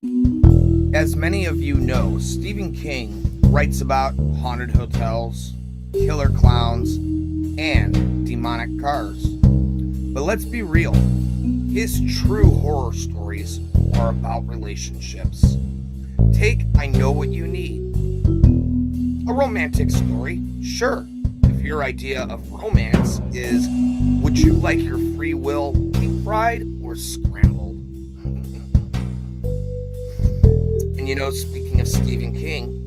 As many of you know, Stephen King writes about haunted hotels, killer clowns, and demonic cars. But let's be real, his true horror stories are about relationships. Take I Know What You Need. A romantic story, sure. If your idea of romance is, would you like your free will deep fried or scrambled? And you know, speaking of Stephen King,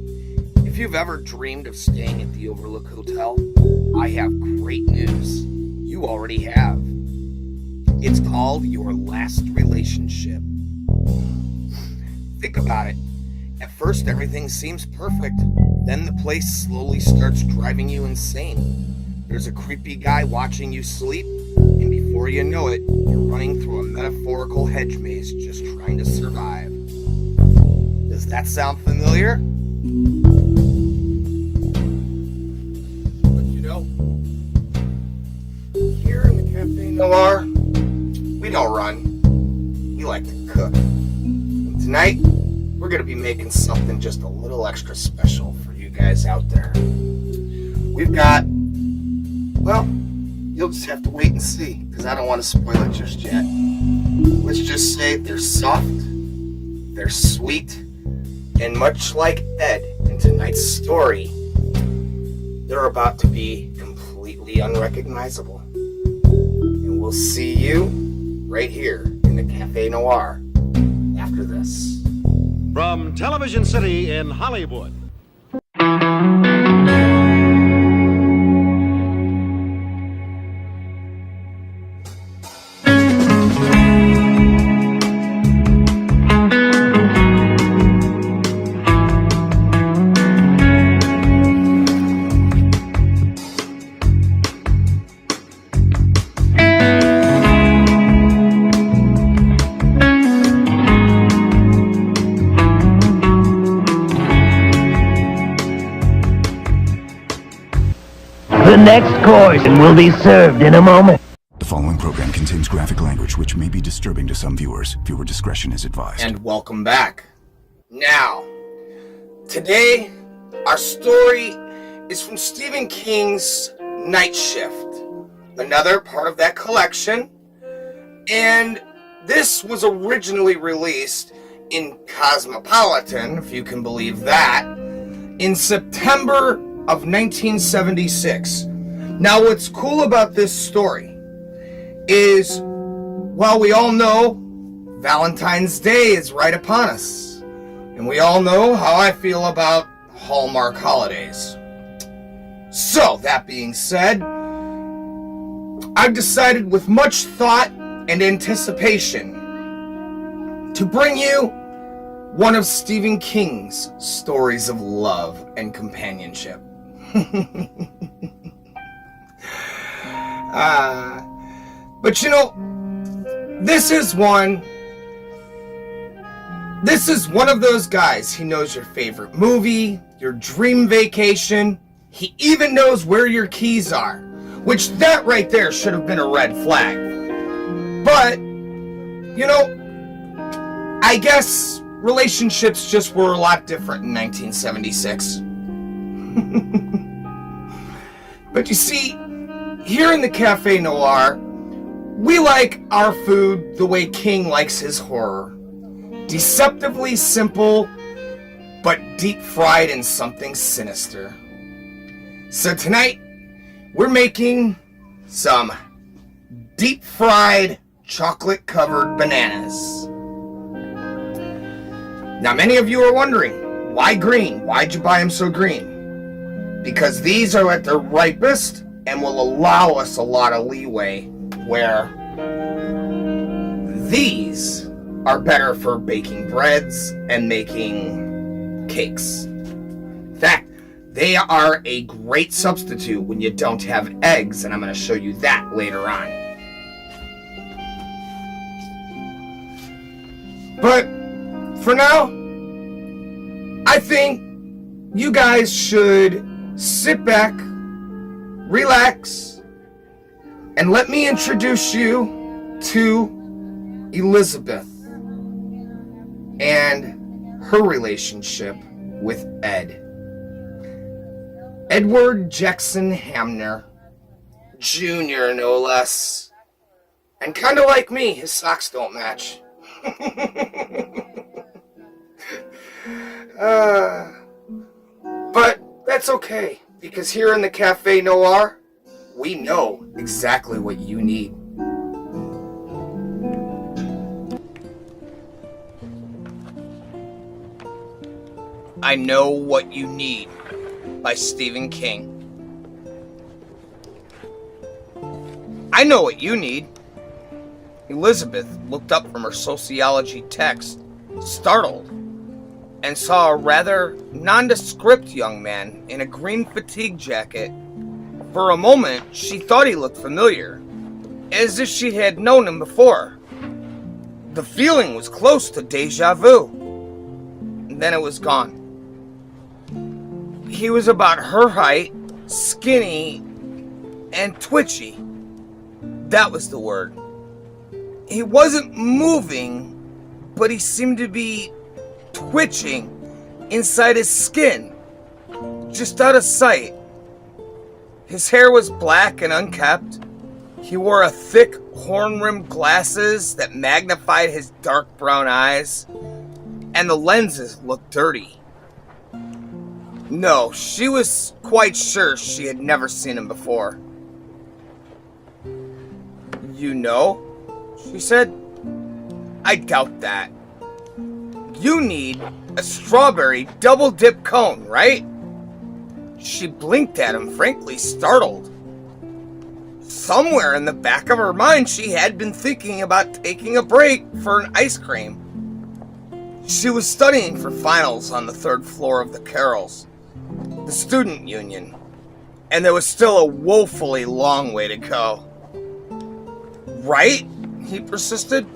if you've ever dreamed of staying at the Overlook Hotel, I have great news. You already have. It's called Your Last Relationship. Think about it. At first, everything seems perfect. Then the place slowly starts driving you insane. There's a creepy guy watching you sleep, and before you know it, you're running through a metaphorical hedge maze just trying to survive. Does that sound familiar? But you know, here in the Café Noir, we don't run. We like to cook. And tonight, we're going to be making something just a little extra special for you guys out there. We've got, well, you'll just have to wait and see, because I don't want to spoil it just yet. Let's just say they're soft, they're sweet, and much like Ed in tonight's story, they're about to be completely unrecognizable. And we'll see you right here in the Café Noir after this. From Television City in Hollywood. The next course will be served in a moment. The following program contains graphic language which may be disturbing to some viewers. Viewer discretion is advised. And welcome back. Now, today, our story is from Stephen King's Night Shift, another part of that collection. And this was originally released in Cosmopolitan, if you can believe that, in September of 1976. Now, what's cool about this story is, while we all know Valentine's Day is right upon us, and we all know how I feel about Hallmark holidays. So, that being said, I've decided with much thought and anticipation to bring you one of Stephen King's stories of love and companionship. But you know, this is one of those guys. He knows your favorite movie, your dream vacation. He even knows where your keys are, which that right there should have been a red flag. But, you know, I guess relationships just were a lot different in 1976. But you see, here in the Café Noir, we like our food the way King likes his horror. Deceptively simple, but deep fried in something sinister. So tonight, we're making some deep fried chocolate covered bananas. Now, many of you are wondering, why green? Why'd you buy them so green? Because these are at their ripest and will allow us a lot of leeway, where these are better for baking breads and making cakes. In fact, they are a great substitute when you don't have eggs, and I'm going to show you that later on. But for now, I think you guys should sit back, relax, and let me introduce you to Elizabeth. and her relationship with Ed. Edward Jackson Hamner, Jr., no less. And kind of like me, his socks don't match. But that's okay, because here in the Café Noir, we know exactly what you need. I Know What You Need by Stephen King. I know what you need. Elizabeth looked up from her sociology text, startled, and saw a rather nondescript young man in a green fatigue jacket. For a moment, she thought he looked familiar, as if she had known him before. The feeling was close to deja vu. And then it was gone. He was about her height, skinny, and twitchy. That was the word. He wasn't moving, but he seemed to be twitching inside his skin, just out of sight. His hair was black and unkempt. He wore a thick horn-rimmed glasses that magnified his dark brown eyes, and the lenses looked dirty. No, she was quite sure she had never seen him before. You know? She said. I doubt that. You need a strawberry double dip cone, right? She blinked at him, frankly startled. Somewhere in the back of her mind, she had been thinking about taking a break for an ice cream. She was studying for finals on the 3rd floor of the Carrolls, the student union, and there was still a woefully long way to go. Right? He persisted,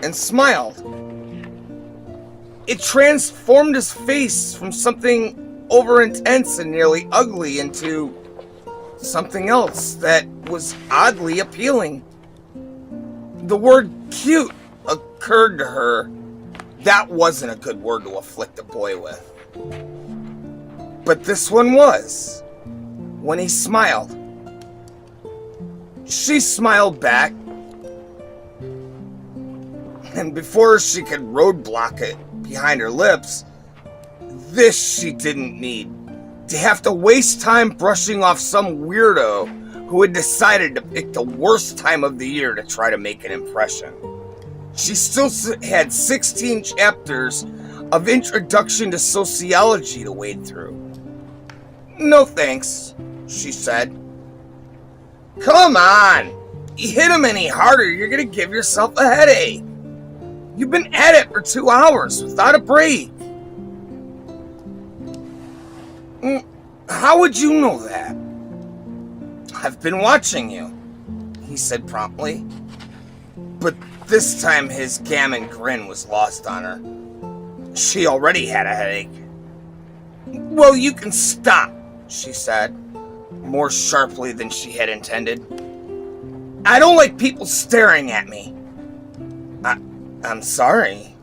and smiled. It transformed his face from something over-intense and nearly ugly into something else that was oddly appealing. The word cute occurred to her. That wasn't a good word to afflict a boy with. But this one was, when he smiled. She smiled back, and before she could roadblock it behind her lips, this she didn't need. To have to waste time brushing off some weirdo who had decided to pick the worst time of the year to try to make an impression. She still had 16 chapters of Introduction to Sociology to wade through. No thanks, she said. Come on! You hit him any harder, you're gonna give yourself a headache. You've been at it for 2 hours without a break. How would you know that? I've been watching you, he said promptly. But this time his gammon grin was lost on her. She already had a headache. Well, you can stop, she said, more sharply than she had intended. I don't like people staring at me. I'm sorry.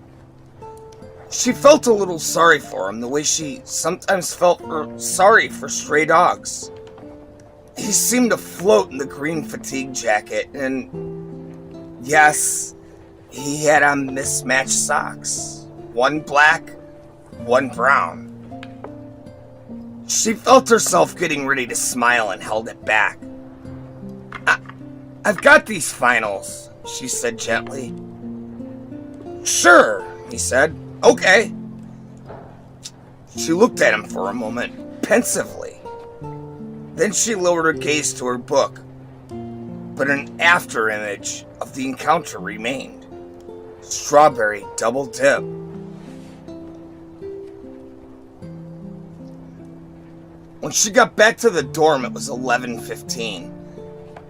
She felt a little sorry for him, the way she sometimes felt sorry for stray dogs. He seemed to float in the green fatigue jacket, and yes, he had on mismatched socks. One black, one brown. She felt herself getting ready to smile and held it back. I've got these finals, she said gently. Sure, he said. Okay. She looked at him for a moment, pensively. Then she lowered her gaze to her book, but an after-image of the encounter remained. Strawberry double dip. When she got back to the dorm, it was 11:15.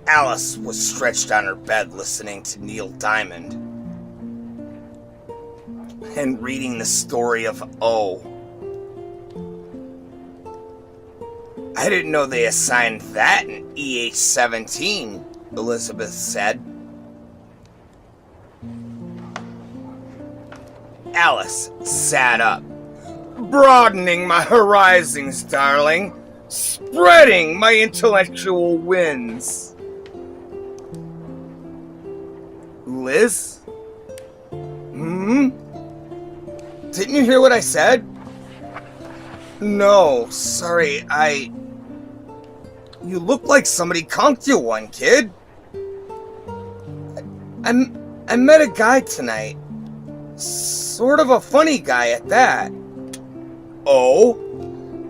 Alice was stretched on her bed listening to Neil Diamond and reading the story of O. I didn't know they assigned that in EH-17, Elizabeth said. Alice sat up. Broadening my horizons, darling. Spreading my intellectual wings. Liz? Didn't you hear what I said? No, sorry, You look like somebody conked you one, kid. I met a guy tonight. Sort of a funny guy at that. Oh?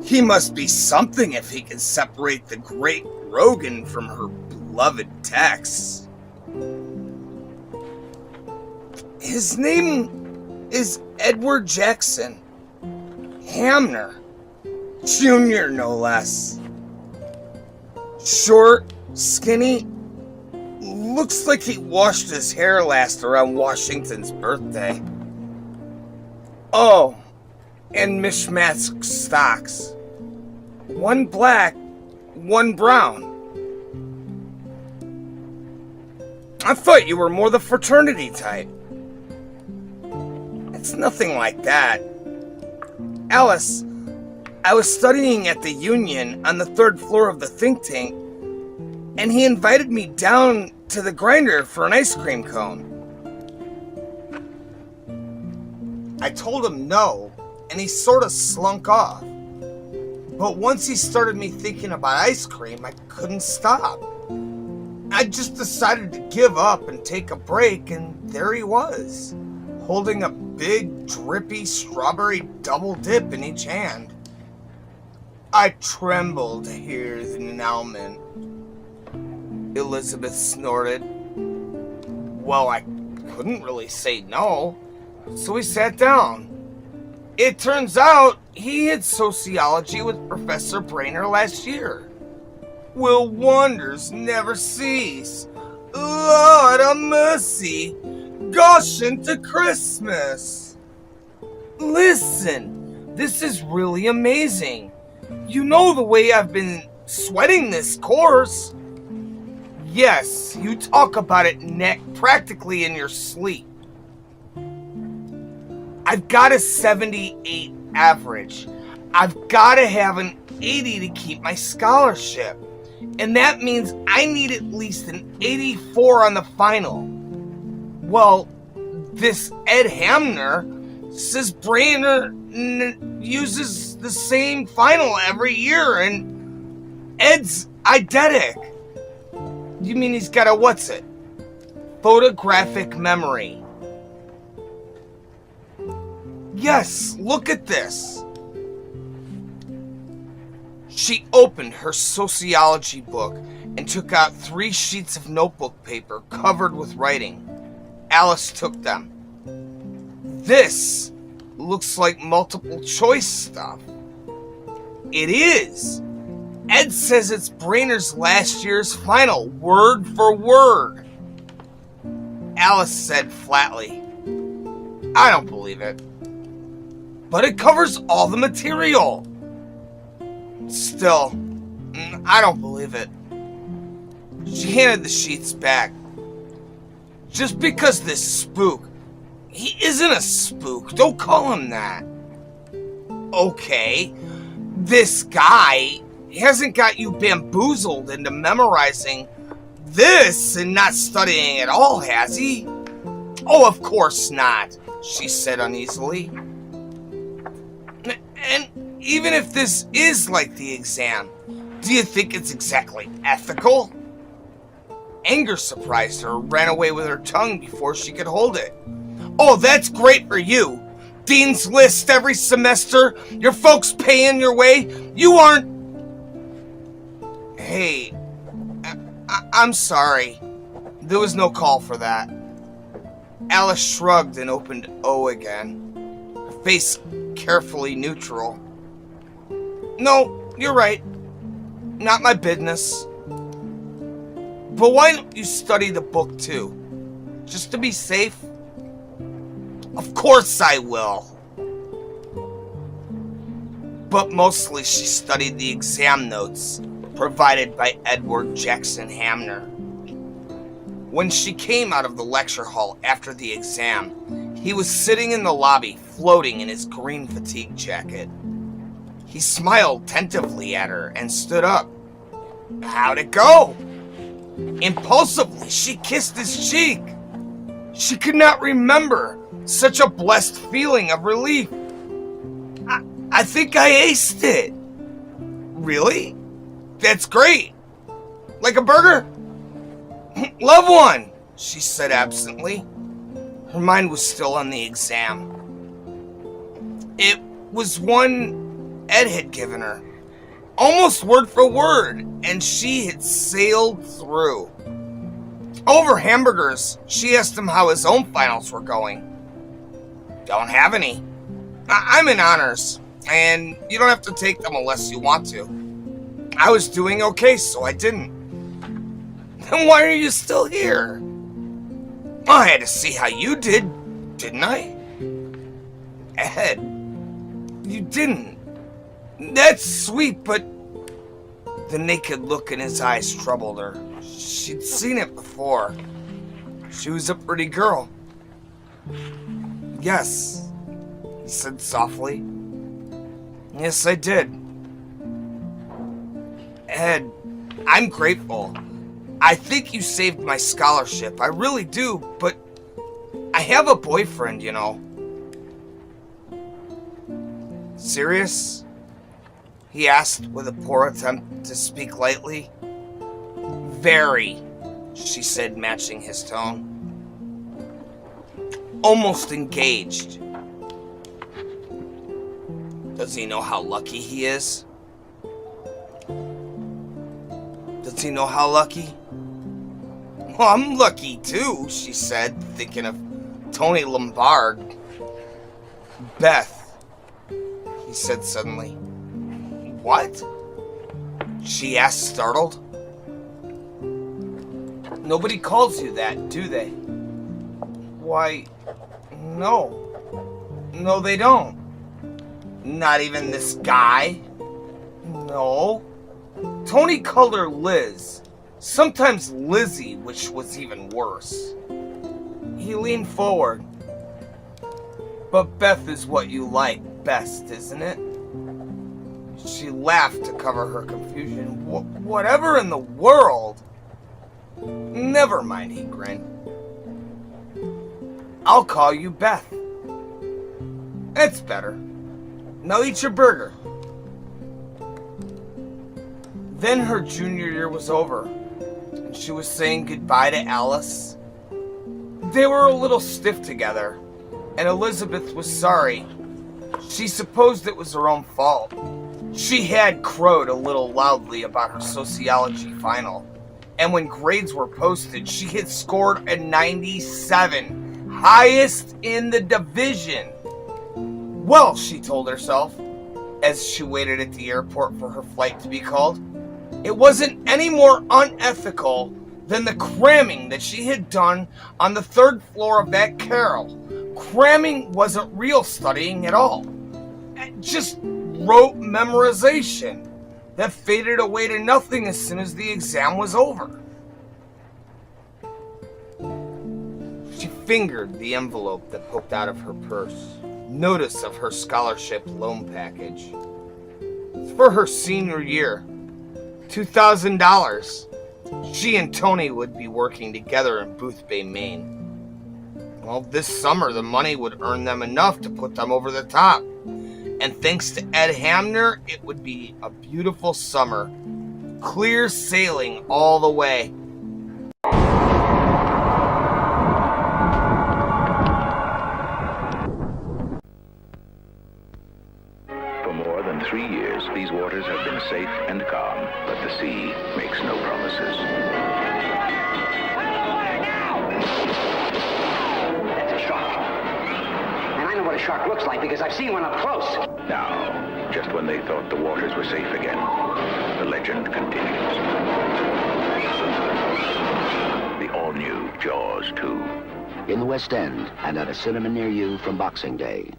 He must be something if he can separate the great Rogan from her beloved Tex. His name is Edward Jackson Hamner, Jr., no less. Short, skinny, looks like he washed his hair last around Washington's birthday. Oh, and mishmatched stocks. One black, one brown. I thought you were more the fraternity type. It's nothing like that. Alice, I was studying at the Union on the 3rd floor of the think tank, and he invited me down to the grinder for an ice cream cone. I told him no, and he sort of slunk off. But once he started me thinking about ice cream, I couldn't stop. I just decided to give up and take a break, and there he was, holding a big, drippy strawberry double dip in each hand. I trembled to hear the announcement. Elizabeth snorted. Well, I couldn't really say no, so we sat down. It turns out he had sociology with Professor Brainer last year. Will wonders never cease? Lord of mercy, gosh into Christmas. Listen, this is really amazing. You know the way I've been sweating this course. Yes, you talk about it practically in your sleep. I've got a 78 average. I've got to have an 80 to keep my scholarship. And that means I need at least an 84 on the final. Well, this Ed Hamner says Brainer uses the same final every year, and Ed's eidetic. You mean he's got a what's-it? Photographic memory. Yes, look at this. She opened her sociology book and took out 3 sheets of notebook paper covered with writing. Alice took them. This looks like multiple choice stuff. It is. Ed says it's Brainer's last year's final, word for word. Alice said flatly, I don't believe it. But it covers all the material. Still, I don't believe it. She handed the sheets back. Just because this spook, he isn't a spook, don't call him that. Okay, this guy hasn't got you bamboozled into memorizing this and not studying at all, has he? Oh, of course not, she said uneasily. And even if this is like the exam, do you think it's exactly ethical? Anger surprised her, ran away with her tongue before she could hold it. Oh, that's great for you. Dean's List every semester, your folks paying your way, you aren't... Hey, I'm sorry. There was no call for that. Alice shrugged and opened O again, her face carefully neutral. No, you're right. Not my business. But why don't you study the book too? Just to be safe? Of course I will. But mostly she studied the exam notes provided by Edward Jackson Hamner. When she came out of the lecture hall after the exam, He was sitting in the lobby, floating in his green fatigue jacket. He smiled tentatively at her and stood up. How'd it go? Impulsively, she kissed his cheek. She could not remember such a blessed feeling of relief. I think I aced it. Really? That's great. Like a burger? Love one, she said absently. Her mind was still on the exam. It was one Ed had given her, almost word for word, and she had sailed through. Over hamburgers, she asked him how his own finals were going. Don't have any. I'm in honors, and you don't have to take them unless you want to. I was doing okay, so I didn't. Then why are you still here? I had to see how you did, didn't I? Ed, you didn't. That's sweet, but... The naked look in his eyes troubled her. She'd seen it before. She was a pretty girl. Yes, he said softly. Yes, I did. Ed, I'm grateful. I think you saved my scholarship. I really do, but I have a boyfriend, you know. Serious? He asked with a poor attempt to speak lightly. Very, she said, matching his tone. Almost engaged. Does he know how lucky he is? Does he know how lucky? Well, I'm lucky too, she said, thinking of Tony Lombard. Beth, he said suddenly. What? She asked, startled. Nobody calls you that, do they? Why, no. No, they don't. Not even this guy? No. Tony called her Liz. Sometimes Lizzie, which was even worse. He leaned forward. But Beth is what you like best, isn't it? She laughed to cover her confusion. Whatever in the world? Never mind, he grinned. I'll call you Beth. That's better. Now eat your burger. Then her junior year was over, and she was saying goodbye to Alice. They were a little stiff together, and Elizabeth was sorry. She supposed it was her own fault. She had crowed a little loudly about her sociology final, and when grades were posted, she had scored a 97, highest in the division. Well, she told herself, as she waited at the airport for her flight to be called, it wasn't any more unethical than the cramming that she had done on the third floor of that Carol. Cramming wasn't real studying at all. Just rote memorization that faded away to nothing as soon as the exam was over. She fingered the envelope that poked out of her purse. Notice of her scholarship loan package. It's for her senior year. $2,000. She and Tony would be working together in Boothbay, Maine. Well, this summer the money would earn them enough to put them over the top. And thanks to Ed Hamner, it would be a beautiful summer. Clear sailing all the way. For more than 3 years, these waters have been safe and calm, but the sea makes no promises. That's a shark. And I know what a shark looks like because I've seen one up close. Now, just when they thought the waters were safe again, the legend continues. The all-new Jaws 2. In the West End and at a cinema near you from Boxing Day.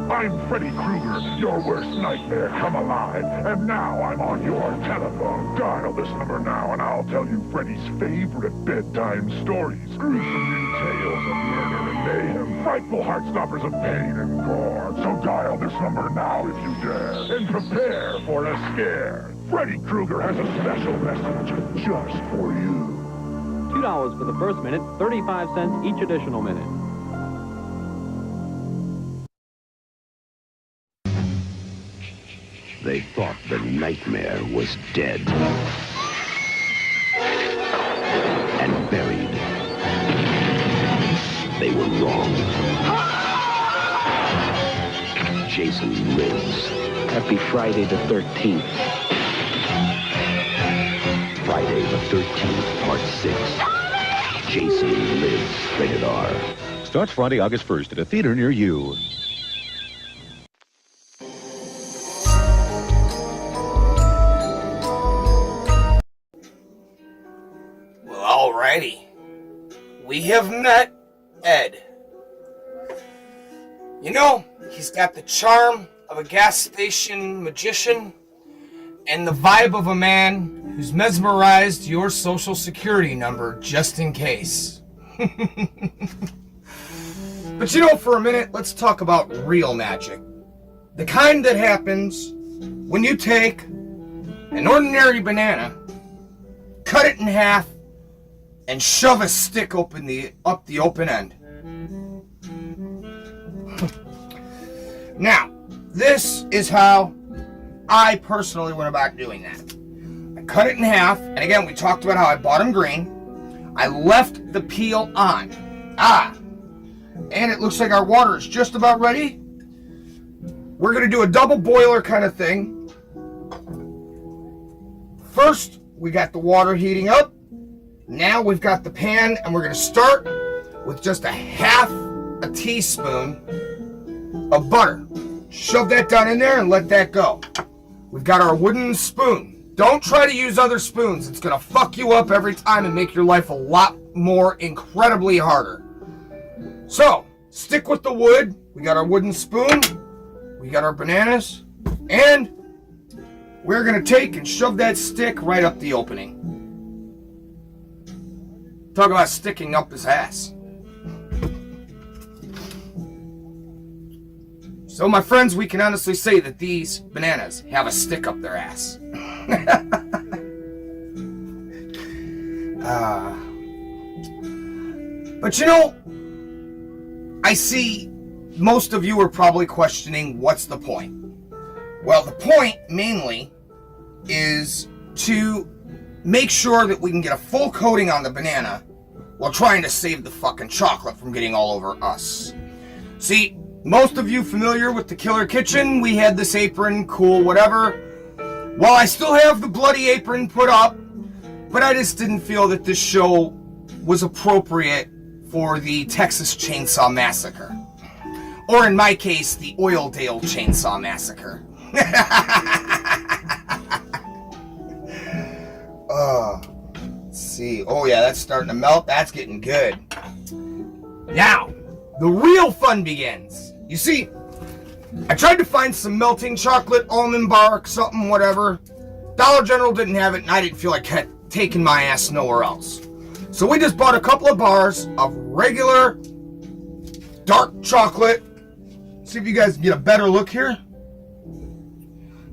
I'm Freddy Krueger, your worst nightmare come alive. And now I'm on your telephone. Dial this number now and I'll tell you Freddy's favorite bedtime stories. Gruesome new tales of murder and mayhem. Frightful heartstoppers of pain and gore. So dial this number now if you dare. And prepare for a scare. Freddy Krueger has a special message just for you. $2 for the first minute, 35 cents each additional minute. They thought the nightmare was dead and buried. They were wrong. Jason lives. Happy Friday the 13th. Friday the 13th, Part 6. Jason Lives. Rated R. Starts Friday, August 1st at a theater near you. Well, alrighty. We have met Ed. You know, he's got the charm of a gas station magician and the vibe of a man who's mesmerized your social security number just in case. But you know, for a minute, let's talk about real magic. The kind that happens when you take an ordinary banana, cut it in half, and shove a stick up the open end. Now, this is how I personally went about doing that. I cut it in half, and again, we talked about how I bought them green. I left the peel on. And it looks like our water is just about ready. We're going to do a double boiler kind of thing. First, we got the water heating up. Now we've got the pan, and we're going to start with just a half a teaspoon of butter. Shove that down in there and let that go. We've got our wooden spoon. Don't try to use other spoons. It's going to fuck you up every time and make your life a lot more incredibly harder. So, stick with the wood. We got our wooden spoon. We got our bananas. And we're going to take and shove that stick right up the opening. Talk about sticking up his ass. So, my friends, we can honestly say that these bananas have a stick up their ass. But you know, I see most of you are probably questioning what's the point. Well, the point mainly is to make sure that we can get a full coating on the banana while trying to save the fucking chocolate from getting all over us. See, most of you familiar with the Killer Kitchen, we had this apron, cool, whatever. Well, I still have the bloody apron put up, but I just didn't feel that this show was appropriate for the Texas Chainsaw Massacre. Or in my case, the Oildale Chainsaw Massacre. Let's see. Oh yeah, that's starting to melt. That's getting good. Now, the real fun begins. You see, I tried to find some melting chocolate, almond bark, something, whatever. Dollar General didn't have it, and I didn't feel like taking my ass nowhere else. So we just bought a couple of bars of regular dark chocolate. See if you guys can get a better look here.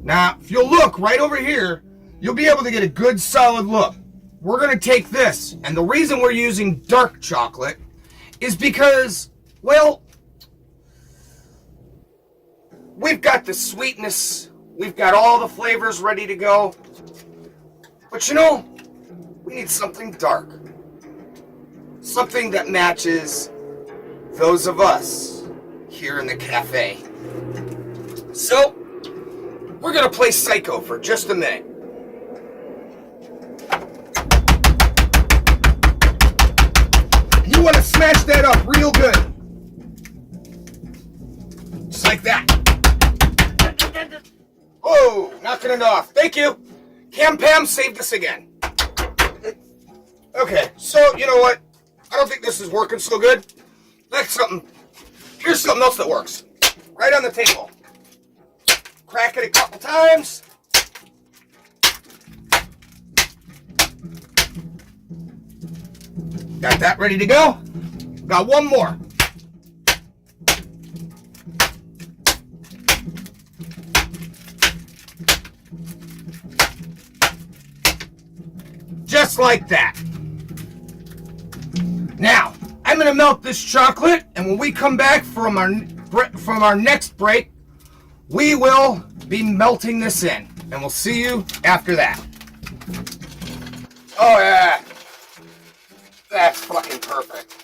Now, if you'll look right over here, you'll be able to get a good solid look. We're going to take this, and the reason we're using dark chocolate is because, well, we've got the sweetness, we've got all the flavors ready to go, but you know, we need something dark. Something that matches those of us here in the cafe. So, we're going to play Psycho for just a minute. You want to smash that up real good. Just like that. Oh, knocking it off. Thank you. Cam Pam saved us again. Okay, so you know what? I don't think this is working so good. Here's something else that works. right on the table. Crack it a couple times. Got that ready to go. Got one more. Just like that. Now, I'm going to melt this chocolate, and when we come back from our next break, we will be melting this in, and we'll see you after that. Oh yeah, that's fucking perfect.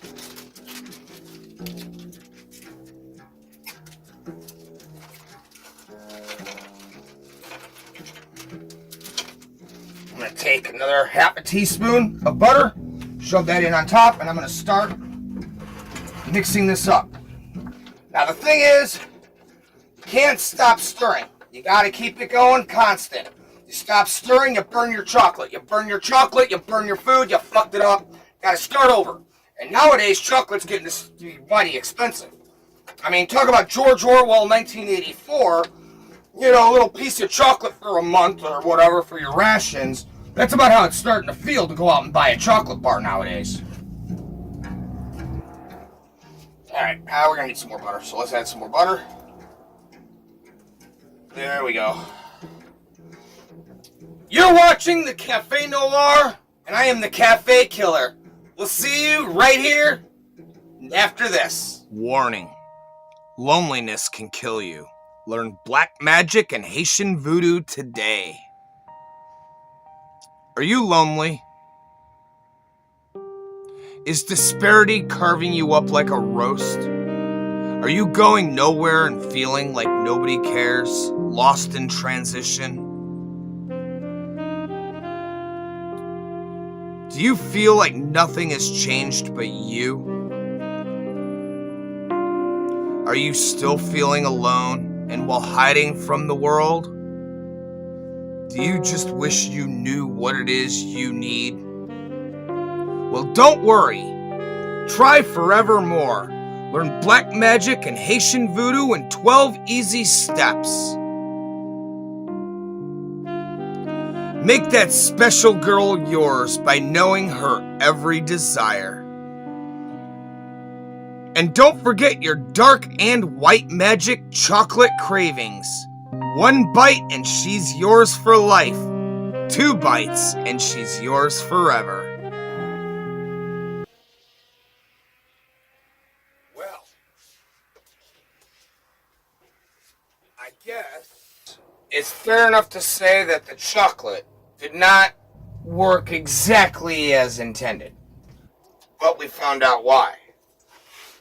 I'm going to take another half a teaspoon of butter, shove that in on top, and I'm going to start mixing this up. Now the thing is, you can't stop stirring. You got to keep it going constant. You stop stirring, you burn your chocolate. You burn your chocolate, you burn your food, you fucked it up. Got to start over. And nowadays, chocolate's getting to be mighty expensive. I mean, talk about George Orwell, 1984. You know, a little piece of chocolate for a month or whatever for your rations. That's about how it's starting to feel to go out and buy a chocolate bar nowadays. Alright, now we're going to need some more butter. So let's add some more butter. There we go. You're watching the Café Noir, and I am the Café Killer. We'll see you right here after this. Warning. Loneliness can kill you. Learn black magic and Haitian voodoo today. Are you lonely? Is disparity carving you up like a roast? Are you going nowhere and feeling like nobody cares? Lost in transition? Do you feel like nothing has changed but you? Are you still feeling alone and while hiding from the world? Do you just wish you knew what it is you need? Well, don't worry. Try forevermore. Learn black magic and Haitian voodoo in 12 easy steps. Make that special girl yours by knowing her every desire. And don't forget your dark and white magic chocolate cravings. 1 bite and she's yours for life. 2 bites and she's yours forever. Well, I guess it's fair enough to say that the chocolate did not work exactly as intended. But we found out why.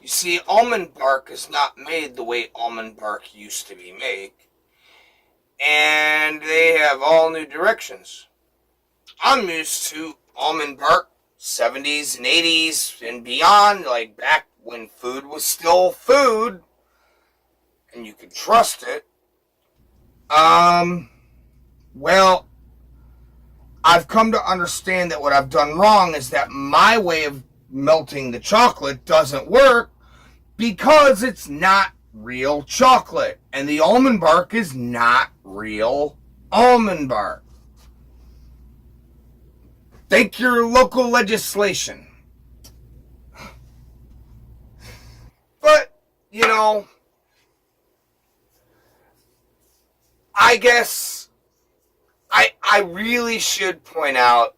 You see, almond bark is not made the way almond bark used to be made. And they have all new directions. I'm used to almond bark 70s and 80s and beyond, like back when food was still food and you could trust it. Well, I've come to understand that what I've done wrong is that my way of melting the chocolate doesn't work because it's not real chocolate, and the almond bark is not real almond bark. Thank your local legislation. But, you know, I guess I really should point out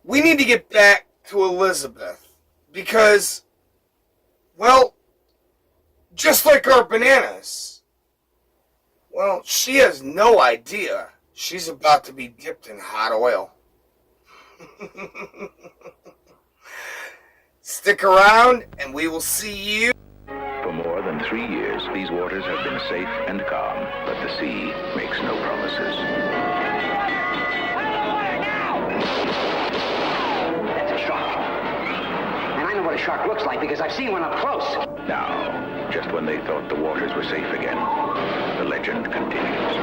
we need to get back to Elizabeth because, well, just like our bananas, well, she has no idea she's about to be dipped in hot oil. Stick around and we will see you. For more than 3 years, these waters have been safe and calm, but the sea makes no promises. That's a shark. And I know what a shark looks like because I've seen one up close. Now, just when they thought the waters were safe again, the legend continues.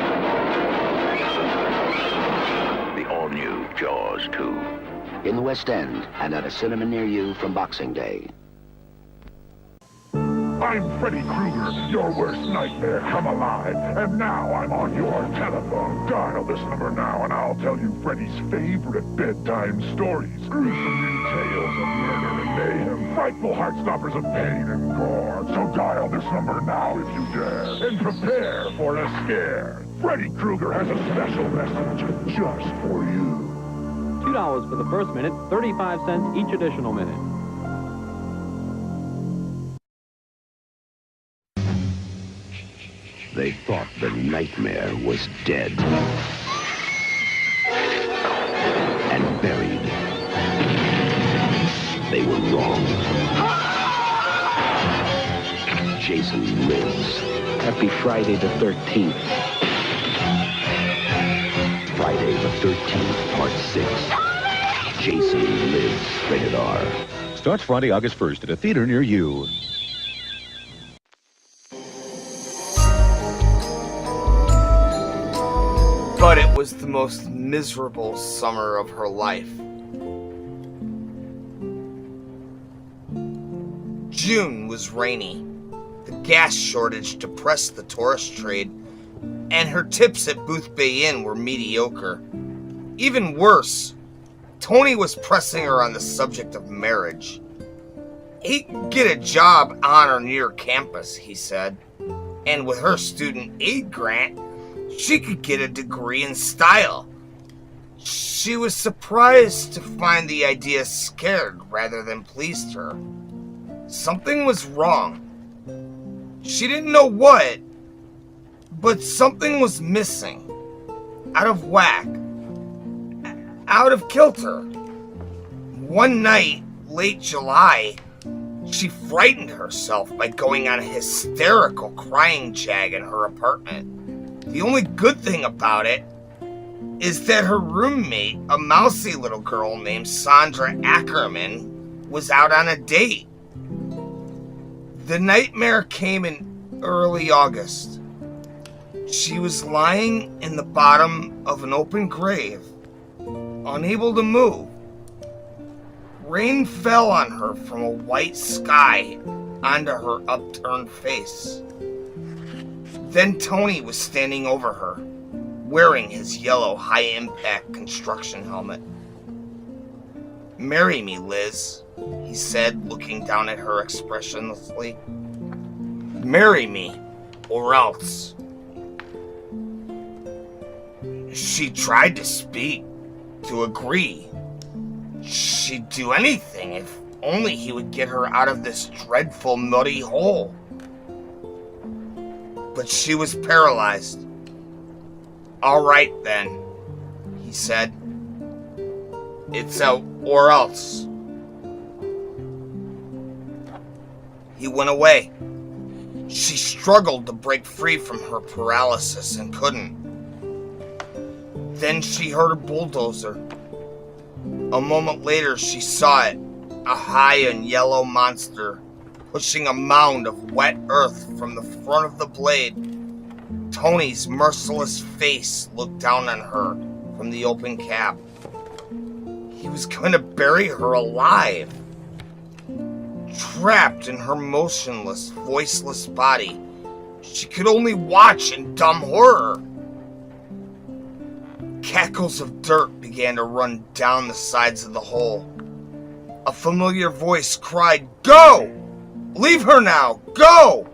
The all-new Jaws 2. In the West End and at a cinema near you from Boxing Day. I'm Freddy Krueger, your worst nightmare come alive. And now I'm on your telephone. Dial this number now and I'll tell you Freddy's favorite bedtime stories. Gruesome new tales of murder and mayhem. Frightful heartstoppers of pain and gore. So dial this number now if you dare. And prepare for a scare. Freddy Krueger has a special message just for you. $2 for the first minute, 35 cents each additional minute. They thought the nightmare was dead and buried. They were wrong. Jason lives. Happy Friday the 13th. Friday the 13th, Part 6. Jason Lives. Rated R. Starts Friday, August 1st at a theater near you. But it was the most miserable summer of her life. June was rainy. The gas shortage depressed the tourist trade, and her tips at Booth Bay Inn were mediocre. Even worse, Tony was pressing her on the subject of marriage. He could get a job on or near campus, he said, and with her student aid grant, she could get a degree in style. She was surprised to find the idea scared rather than pleased her. Something was wrong. She didn't know what, but something was missing. Out of whack. Out of kilter. One night, late July, she frightened herself by going on a hysterical crying jag in her apartment. The only good thing about it is that her roommate, a mousy little girl named Sandra Ackerman, was out on a date. The nightmare came in early August. She was lying in the bottom of an open grave, unable to move. Rain fell on her from a white sky onto her upturned face. Then Tony was standing over her, wearing his yellow high-impact construction helmet. "Marry me, Liz," he said, looking down at her expressionlessly. "Marry me, or else." She tried to speak, to agree. She'd do anything if only he would get her out of this dreadful muddy hole. But she was paralyzed. "All right, then," he said. "It's out or else." He went away. She struggled to break free from her paralysis and couldn't. Then she heard a bulldozer. A moment later, she saw it, a high and yellow monster, pushing a mound of wet earth from the front of the blade. Tony's merciless face looked down on her from the open cab. He was going to bury her alive. Trapped in her motionless, voiceless body, she could only watch in dumb horror. Cackles of dirt began to run down the sides of the hole. A familiar voice cried, "Go! Leave her now! Go!"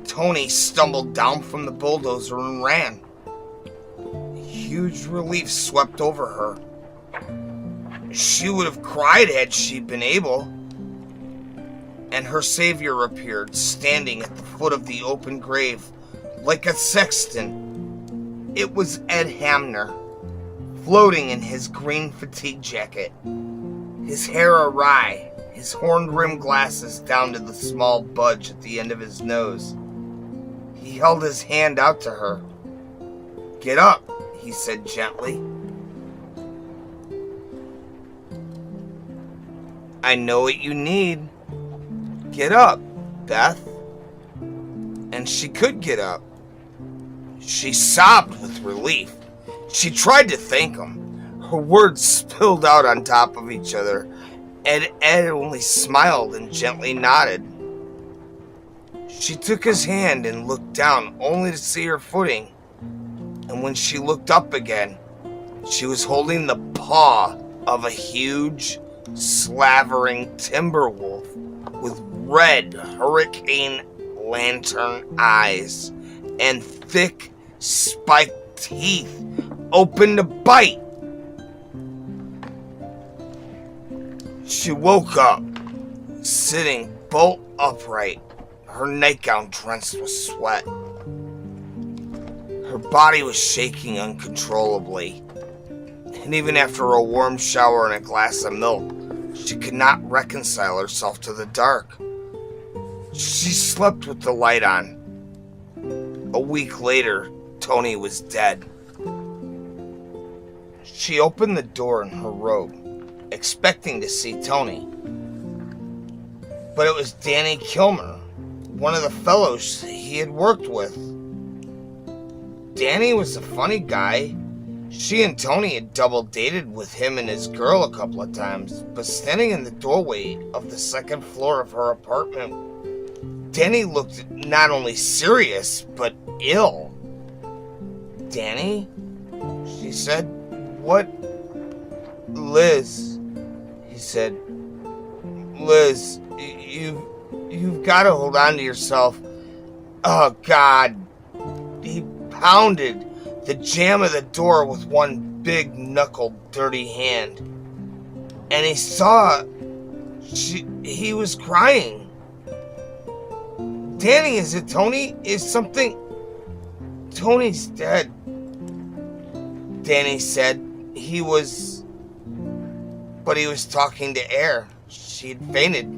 Tony stumbled down from the bulldozer and ran. Huge relief swept over her. She would have cried had she been able. And her savior appeared, standing at the foot of the open grave, like a sexton. It was Ed Hamner, floating in his green fatigue jacket, his hair awry, his horn-rimmed glasses down to the small budge at the end of his nose. He held his hand out to her. "Get up," he said gently. "I know what you need. Get up, Beth." And she could get up. She sobbed with relief. She tried to thank him. Her words spilled out on top of each other, Ed only smiled and gently nodded. She took his hand and looked down, only to see her footing. And when she looked up again, she was holding the paw of a huge, slavering timber wolf with red hurricane lantern eyes and thick, spiked teeth open to bite. She woke up, sitting bolt upright, her nightgown drenched with sweat. Her body was shaking uncontrollably, and even after a warm shower and a glass of milk, she could not reconcile herself to the dark. She slept with the light on. A week later, Tony was dead. She opened the door in her robe, expecting to see Tony. But it was Danny Kilmer, one of the fellows he had worked with. Danny was a funny guy. She and Tony had double dated with him and his girl a couple of times, but standing in the doorway of the second floor of her apartment, Danny looked not only serious, but ill. "Danny?" she said. "What?" "Liz," he said. "Liz, you've got to hold on to yourself." Oh, God. He pounded the jamb of the door with one big knuckled dirty hand, and he saw he was crying. "Danny, is it Tony? Is something..." "Tony's dead," Danny said. But he was talking to air. She'd fainted.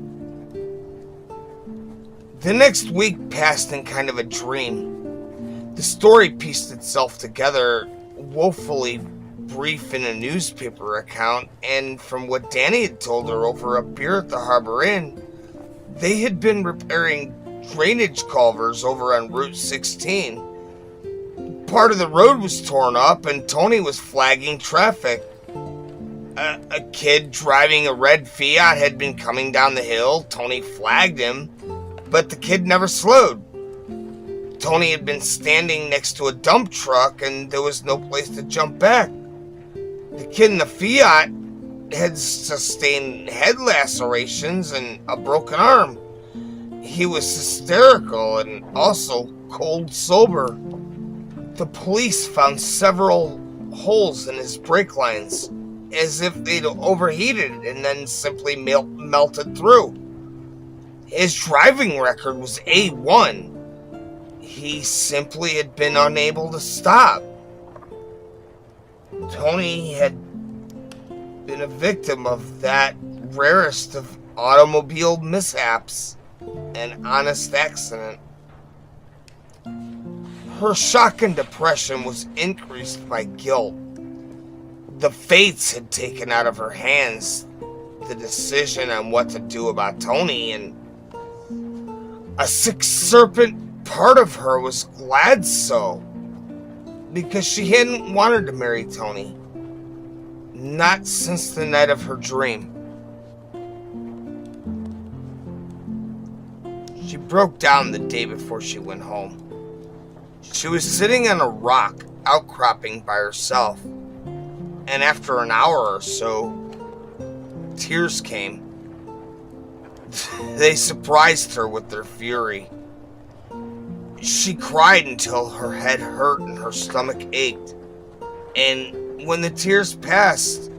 The next week passed in kind of a dream. The story pieced itself together, woefully brief in a newspaper account, and from what Danny had told her over a beer at the Harbor Inn, they had been repairing drainage culverts over on Route 16. Part of the road was torn up, and Tony was flagging traffic. A kid driving a red Fiat had been coming down the hill. Tony flagged him, but the kid never slowed. Tony had been standing next to a dump truck, and there was no place to jump back. The kid in the Fiat had sustained head lacerations and a broken arm. He was hysterical and also cold sober. The police found several holes in his brake lines, as if they'd overheated and then simply melted through. His driving record was A1. He simply had been unable to stop. Tony had been a victim of that rarest of automobile mishaps, an honest accident. Her shock and depression was increased by guilt. The fates had taken out of her hands the decision on what to do about Tony, and a sick serpent part of her was glad so, because she hadn't wanted to marry Tony. Not since the night of her dream. She broke down the day before she went home. She was sitting on a rock outcropping by herself, and after an hour or so, tears came. They surprised her with their fury. She cried until her head hurt and her stomach ached, and when the tears passed,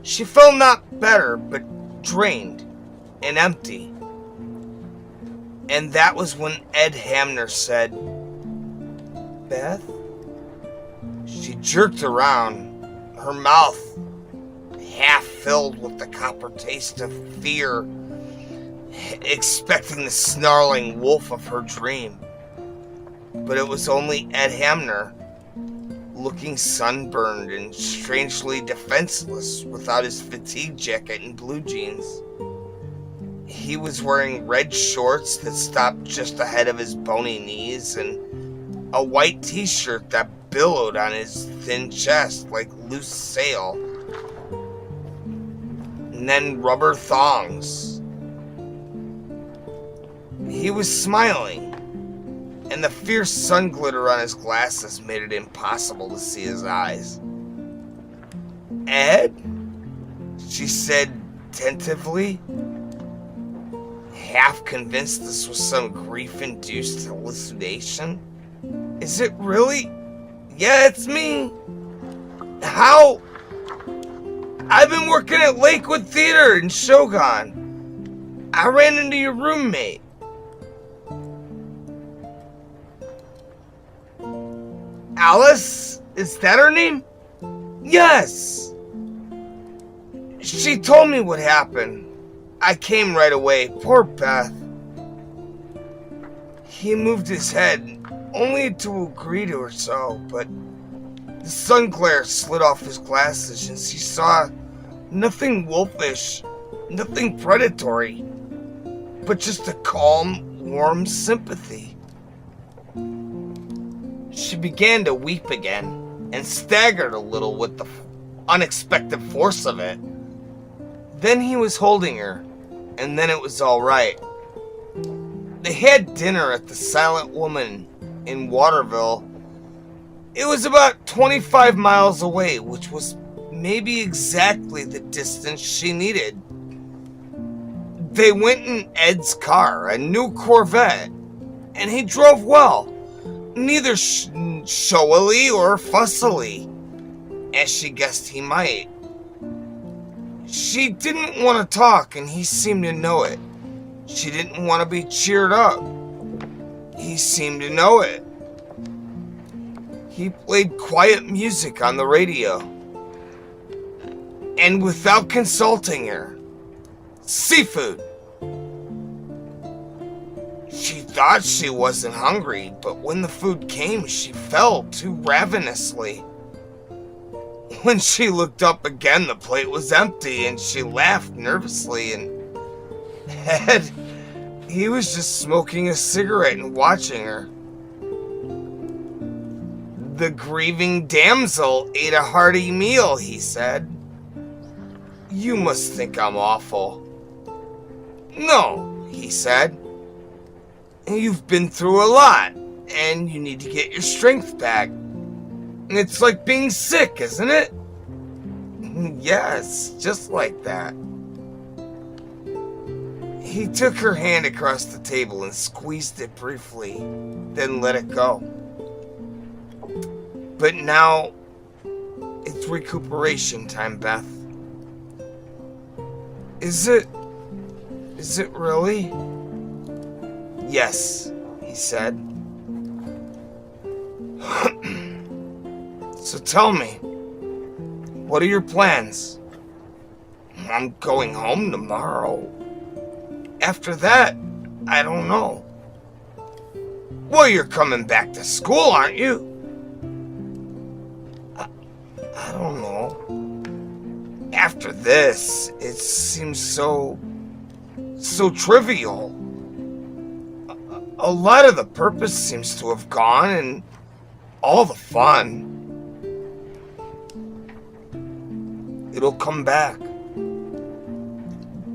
she felt not better, but drained and empty. And that was when Ed Hamner said, "Beth?" She jerked around, her mouth half filled with the copper taste of fear, expecting the snarling wolf of her dream. But it was only Ed Hamner, looking sunburned and strangely defenseless without his fatigue jacket and blue jeans. He was wearing red shorts that stopped just ahead of his bony knees and a white t-shirt that billowed on his thin chest like loose sail. and then rubber thongs. He was smiling, and the fierce sun glitter on his glasses made it impossible to see his eyes. Ed? She said tentatively, half convinced this was some grief-induced hallucination. Is it really? Yeah, it's me. How? I've been working at Lakewood Theater in Shogun. I ran into your roommate. Alice? Is that her name? Yes. She told me what happened. I came right away. Poor Beth. He moved his head, only to agree to her so, but the sun glare slid off his glasses and she saw nothing wolfish, nothing predatory, but just a calm, warm sympathy. She began to weep again and staggered a little with the unexpected force of it. Then he was holding her, and then it was all right. They had dinner at the Silent Woman in Waterville. It was about 25 miles away, which was maybe exactly the distance she needed. They went in Ed's car, a new Corvette, and he drove well, neither showily or fussily, as she guessed he might. She didn't want to talk, and he seemed to know it. She didn't want to be cheered up. He seemed to know it. He played quiet music on the radio. And without consulting her, seafood. She thought she wasn't hungry, but when the food came, she fell to ravenously. When she looked up again, the plate was empty, and she laughed nervously, and Ed, he was just smoking a cigarette and watching her. The grieving damsel ate a hearty meal, he said. You must think I'm awful. No, he said. You've been through a lot, and you need to get your strength back. It's like being sick, isn't it? Yes, just like that. He took her hand across the table and squeezed it briefly, then let it go. But now, it's recuperation time, Beth. Is it really? Yes, he said. So tell me, what are your plans? I'm going home tomorrow. After that, I don't know. Well, you're coming back to school, aren't you? I don't know. After this, it seems so trivial. A lot of the purpose seems to have gone, and all the fun. It'll come back.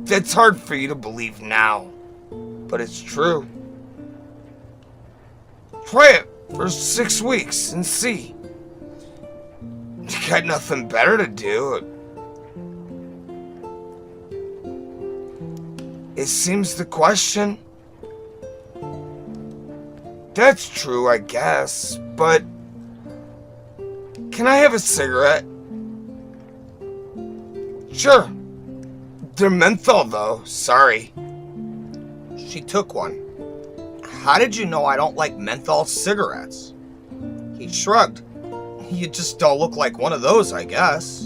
That's hard for you to believe now, but it's true. Try it for 6 weeks and see. You got nothing better to do. It seems the question. That's true, I guess, but can I have a cigarette? Sure. They're menthol, though. Sorry. She took one. How did you know I don't like menthol cigarettes? He shrugged. You just don't look like one of those, I guess.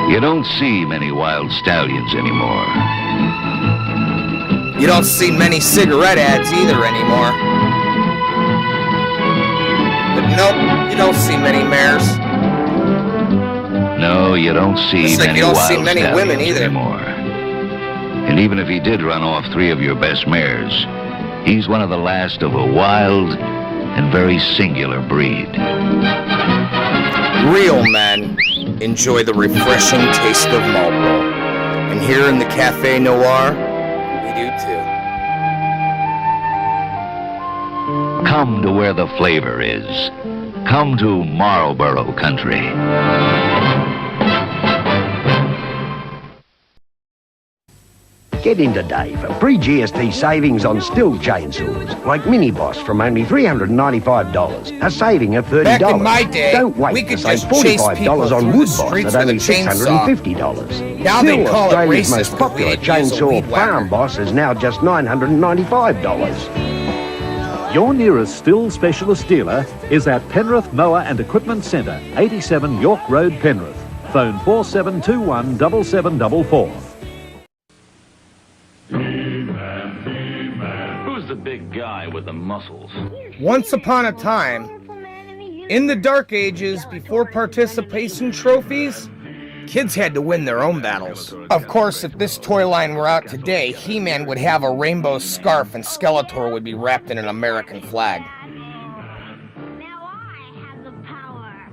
You don't see many wild stallions anymore. You don't see many cigarette ads either anymore. But nope, you don't see many mares. No, you don't see Just like many you don't wild see many stallions women either. anymore. And even if he did run off 3 of your best mares, he's one of the last of a wild and very singular breed. Real men enjoy the refreshing taste of Marlboro. And here in the Café Noir, we do too. Come to where the flavor is. Come to Marlboro country. Get in today for pre-GST savings on Stihl chainsaws, like Mini Boss from only $395, a saving of $30. Back in my day, Don't wait we to could save just chase $45 people on through Wood the Boss streets at with a only $650. Now they Stihl, call it Australia's racist most because we popular didn't use a chainsaw weed whacker. Farm Boss is now just $995. Your nearest Stihl specialist dealer is at Penrith Mower and Equipment Centre, 87 York Road, Penrith. Phone 4721 7744. Who's the big guy with the muscles? Once upon a time, in the dark ages before participation trophies, kids had to win their own battles. Of course, if this toy line were out today, He-Man would have a rainbow scarf and Skeletor would be wrapped in an American flag.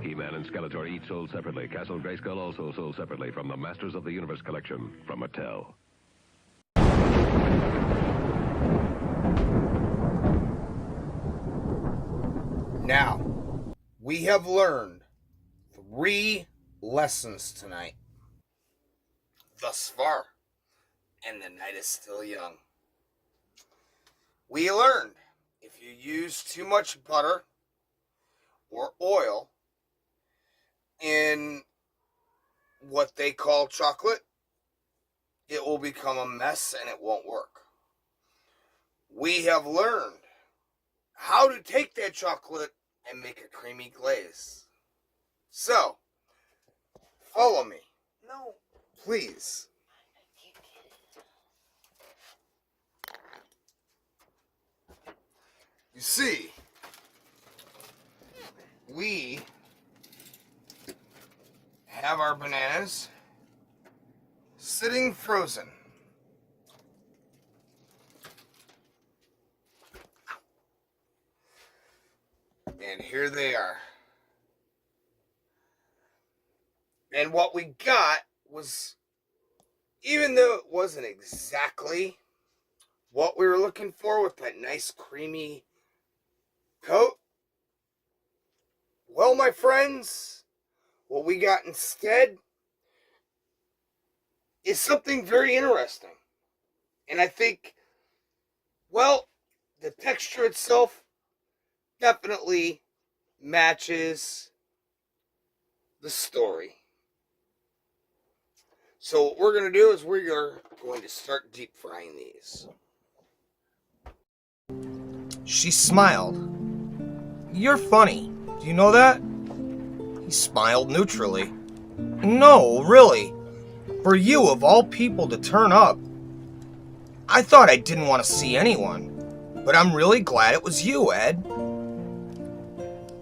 He-Man and Skeletor each sold separately. Castle Grayskull also sold separately from the Masters of the Universe collection from Mattel. Now, we have learned 3 lessons tonight. Thus far, and the night is still young. We learned if you use too much butter or oil in what they call chocolate, it will become a mess and it won't work. We have learned how to take that chocolate and make a creamy glaze. So, follow me. No, please. You see, we have our bananas sitting frozen. And here they are. And what we got was, even though it wasn't exactly what we were looking for with that nice creamy coat, well, my friends, what we got instead is something very interesting. And I think, well, the texture itself definitely matches the story. So what we're going to do is we're going to start deep frying these. She smiled. You're funny. Do you know that? He smiled neutrally. No, really. For you, of all people, to turn up. I thought I didn't want to see anyone. But I'm really glad it was you, Ed.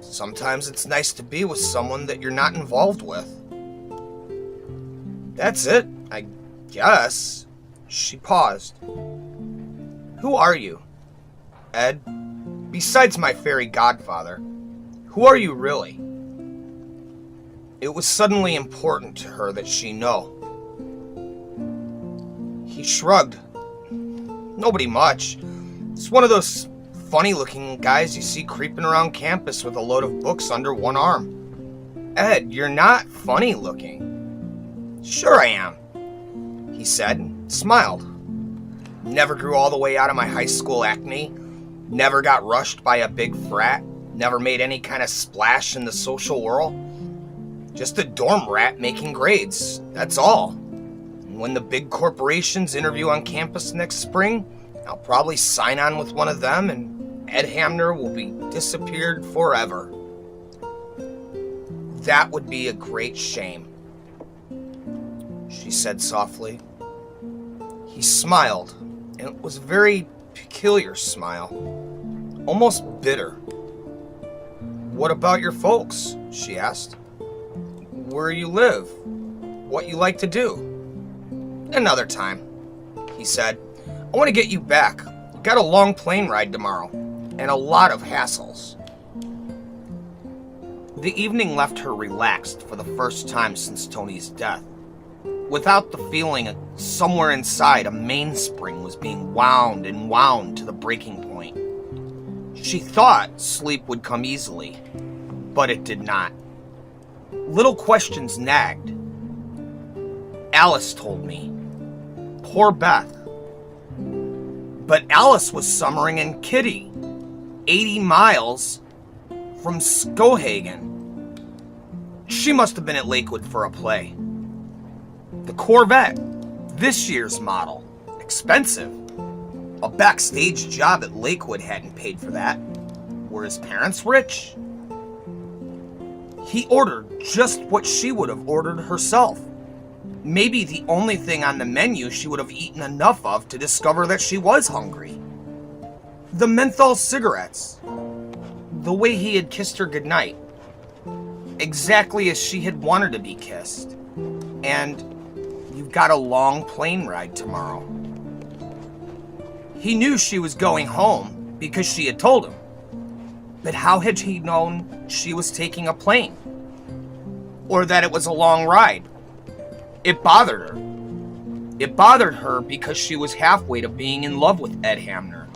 Sometimes it's nice to be with someone that you're not involved with. That's it, I guess. She paused. Who are you, Ed? Besides my fairy godfather, who are you really? It was suddenly important to her that she know. He shrugged. Nobody much. It's one of those funny-looking guys you see creeping around campus with a load of books under one arm. Ed, you're not funny-looking. Sure I am, he said and smiled. Never grew all the way out of my high school acne. Never got rushed by a big frat. Never made any kind of splash in the social world. Just a dorm rat making grades, that's all. And when the big corporations interview on campus next spring, I'll probably sign on with one of them and Ed Hamner will be disappeared forever. That would be a great shame, she said softly. He smiled, and it was a very peculiar smile, almost bitter. What about your folks? She asked. Where you live? What you like to do? Another time, he said. "I want to get you back. Got a long plane ride tomorrow, and a lot of hassles." The evening left her relaxed for the first time since Tony's death, without the feeling somewhere inside a mainspring was being wound and wound to the breaking point. She thought sleep would come easily, but it did not. Little questions nagged. Alice told me. Poor Beth. But Alice was summering in Kitty, 80 miles from Skohagen. She must have been at Lakewood for a play. The Corvette, this year's model, expensive. A backstage job at Lakewood hadn't paid for that. Were his parents rich? He ordered just what she would have ordered herself. Maybe the only thing on the menu she would have eaten enough of to discover that she was hungry. The menthol cigarettes. The way he had kissed her goodnight. Exactly as she had wanted to be kissed. And you've got a long plane ride tomorrow. He knew she was going home because she had told him. But how had he known she was taking a plane? Or that it was a long ride? It bothered her. It bothered her because she was halfway to being in love with Ed Hamner.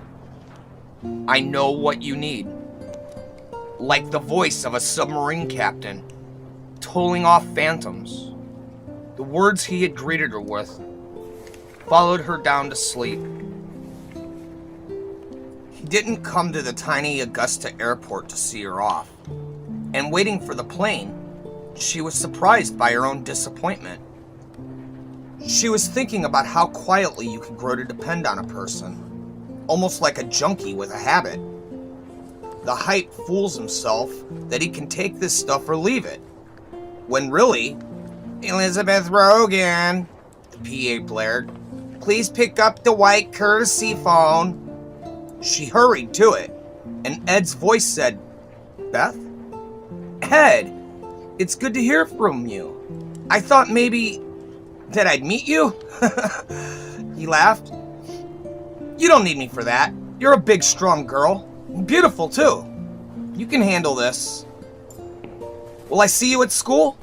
"I know what you need." Like the voice of a submarine captain, tolling off phantoms. The words he had greeted her with followed her down to sleep. He didn't come to the tiny Augusta airport to see her off. And waiting for the plane, she was surprised by her own disappointment. She was thinking about how quietly you can grow to depend on a person, almost like a junkie with a habit. The hype fools himself that he can take this stuff or leave it, when really, "Elizabeth Rogan," the PA blared, "please pick up the white courtesy phone." She hurried to it, and Ed's voice said, "Beth? Ed, it's good to hear from you. I thought maybe that I'd meet you." He laughed. "You don't need me for that. You're a big, strong girl. Beautiful, too. You can handle this. Will I see you at school?"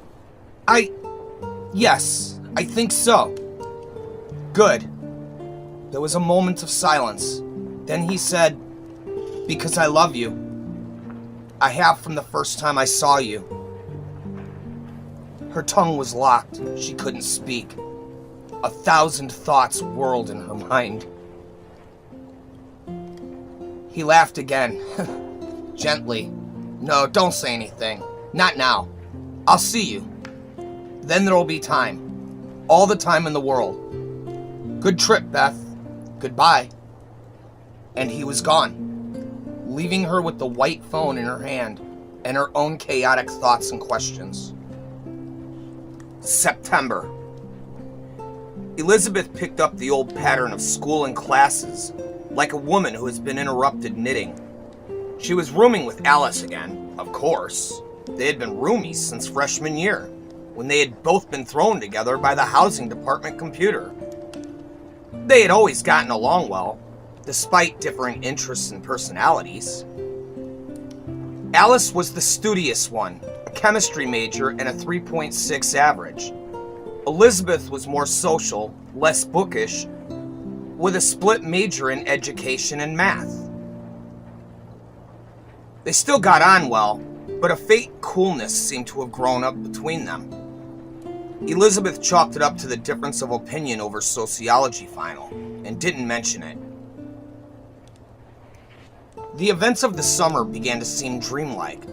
Yes, I think so." "Good." There was a moment of silence. Then he said, "Because I love you. I have from the first time I saw you." Her tongue was locked. She couldn't speak. 1,000 thoughts whirled in her mind. He laughed again, gently. "No, don't say anything. Not now. I'll see you. Then there'll be time. All the time in the world. Good trip, Beth. Goodbye." And he was gone, leaving her with the white phone in her hand and her own chaotic thoughts and questions. September. Elizabeth picked up the old pattern of school and classes, like a woman who has been interrupted knitting. She was rooming with Alice again, of course. They had been roomies since freshman year, when they had both been thrown together by the housing department computer. They had always gotten along well, despite differing interests and personalities. Alice was the studious one, a chemistry major and a 3.6 average. Elizabeth was more social, less bookish, with a split major in education and math. They still got on well, but a faint coolness seemed to have grown up between them. Elizabeth chalked it up to the difference of opinion over sociology final, and didn't mention it. The events of the summer began to seem dreamlike.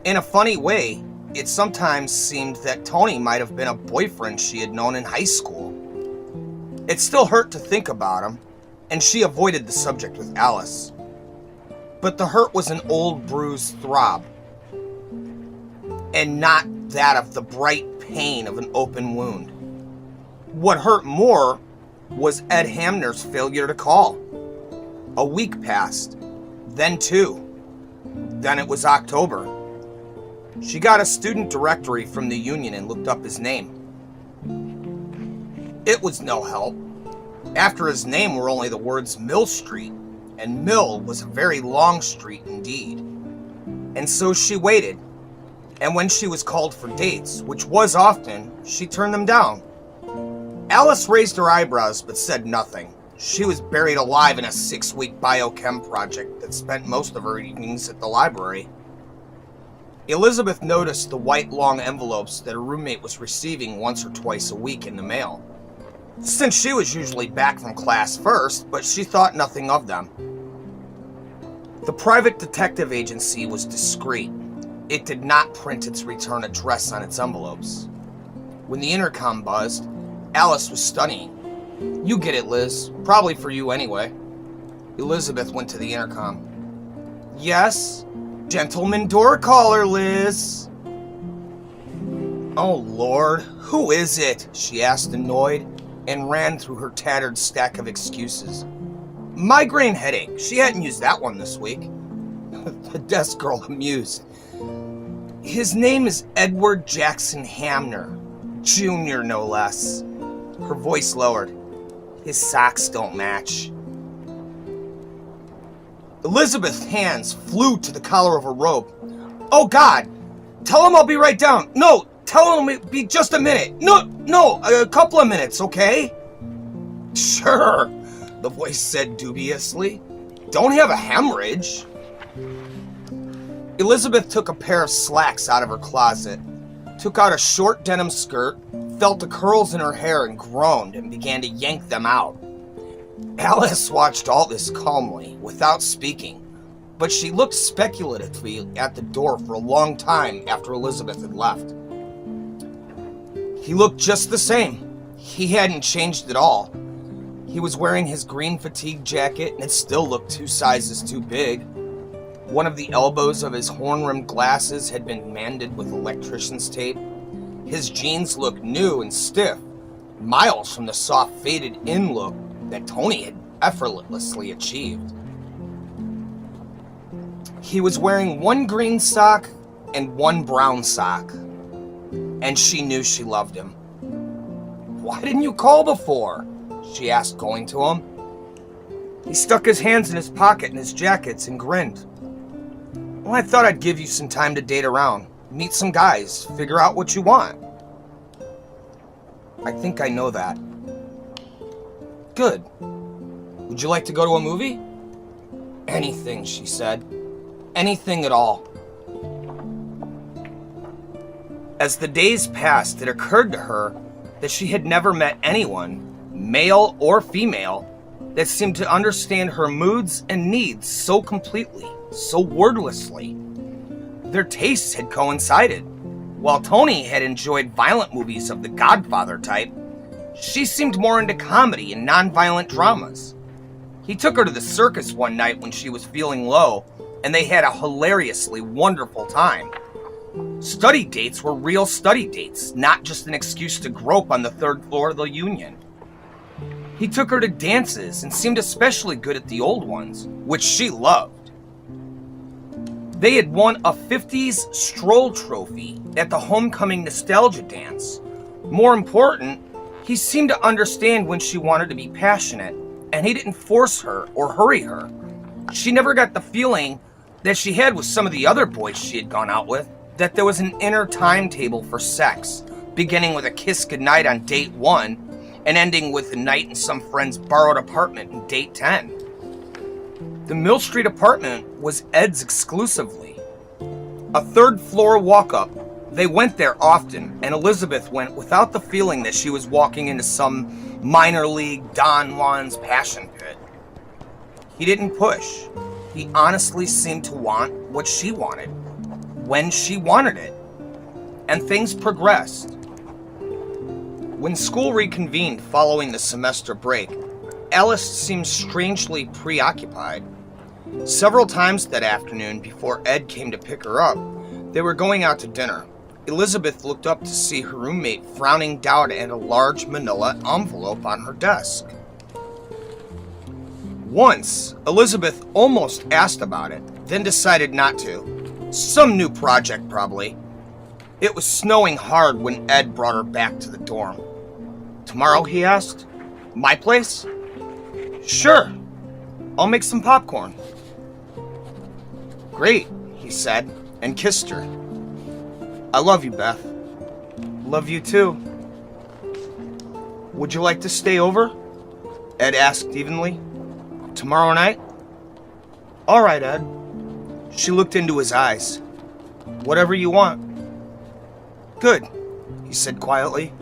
In a funny way, it sometimes seemed that Tony might have been a boyfriend she had known in high school. It still hurt to think about him, and she avoided the subject with Alice. But the hurt was an old bruised throb, and not that of the bright pain of an open wound. What hurt more was Ed Hamner's failure to call. A week passed, then 2. Then it was October. She got a student directory from the union and looked up his name. It was no help. After his name were only the words Mill Street, and Mill was a very long street indeed. And so she waited, and when she was called for dates, which was often, she turned them down. Alice raised her eyebrows but said nothing. She was buried alive in a 6-week biochem project that spent most of her evenings at the library. Elizabeth noticed the white long envelopes that her roommate was receiving once or twice a week in the mail. Since she was usually back from class first, but she thought nothing of them. The private detective agency was discreet. It did not print its return address on its envelopes. When the intercom buzzed, Alice was studying. You get it, Liz. Probably for you anyway. Elizabeth went to the intercom. Yes? Gentleman door caller, Liz. Oh, Lord. Who is it? She asked, annoyed, and ran through her tattered stack of excuses. Migraine headache. She hadn't used that one this week. The desk girl amused. His name is Edward Jackson Hamner. Jr., no less. Her voice lowered. His socks don't match. Elizabeth's hands flew to the collar of her robe. Oh, God! Tell him I'll be right down. No, tell him it'll be just a minute. No, a couple of minutes, okay? Sure, the voice said dubiously. Don't have a hemorrhage. Elizabeth took a pair of slacks out of her closet, took out a short denim skirt, felt the curls in her hair and groaned and began to yank them out. Alice watched all this calmly, without speaking, but she looked speculatively at the door for a long time after Elizabeth had left. He looked just the same. He hadn't changed at all. He was wearing his green fatigue jacket and it still looked 2 sizes too big. One of the elbows of his horn-rimmed glasses had been mended with electrician's tape. His jeans looked new and stiff, miles from the soft faded-in look that Tony had effortlessly achieved. He was wearing 1 green sock and 1 brown sock, and she knew she loved him. Why didn't you call before? She asked, going to him. He stuck his hands in his pocket in his jackets and grinned. Well, I thought I'd give you some time to date around, meet some guys, figure out what you want. I think I know that. Good. Would you like to go to a movie? Anything, she said. Anything at all. As the days passed, it occurred to her that she had never met anyone, male or female, that seemed to understand her moods and needs so completely, so wordlessly. Their tastes had coincided. While Tony had enjoyed violent movies of the Godfather type, she seemed more into comedy and non-violent dramas. He took her to the circus one night when she was feeling low, and they had a hilariously wonderful time. Study dates were real study dates, not just an excuse to grope on the 3rd floor of the Union. He took her to dances and seemed especially good at the old ones, which she loved. They had won a 50s stroll trophy at the homecoming nostalgia dance. More important, he seemed to understand when she wanted to be passionate, and he didn't force her or hurry her. She never got the feeling that she had with some of the other boys she had gone out with, that there was an inner timetable for sex, beginning with a kiss goodnight on date 1, and ending with a night in some friend's borrowed apartment in date 10. The Mill Street apartment was Ed's exclusively. A 3rd floor walk-up. They went there often, and Elizabeth went without the feeling that she was walking into some minor league Don Juan's passion pit. He didn't push. He honestly seemed to want what she wanted, when she wanted it. And things progressed. When school reconvened following the semester break, Alice seemed strangely preoccupied. Several times that afternoon, before Ed came to pick her up, they were going out to dinner. Elizabeth looked up to see her roommate frowning down at a large manila envelope on her desk. Once, Elizabeth almost asked about it, then decided not to. Some new project, probably. It was snowing hard when Ed brought her back to the dorm. Tomorrow, he asked. My place? Sure. I'll make some popcorn. Great, he said, and kissed her. I love you, Beth. Love you too. Would you like to stay over? Ed asked evenly. Tomorrow night? All right, Ed. She looked into his eyes. Whatever you want. Good, he said quietly.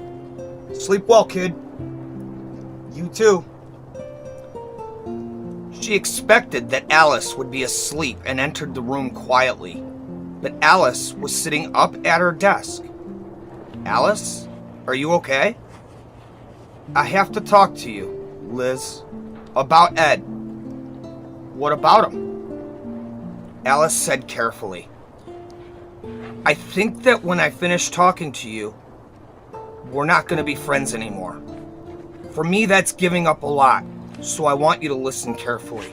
Sleep well, kid. You too. She expected that Alice would be asleep and entered the room quietly, but Alice was sitting up at her desk. Alice, are you okay? I have to talk to you, Liz, about Ed. What about him? Alice said carefully. I think that when I finish talking to you, we're not going to be friends anymore. For me, that's giving up a lot, so I want you to listen carefully.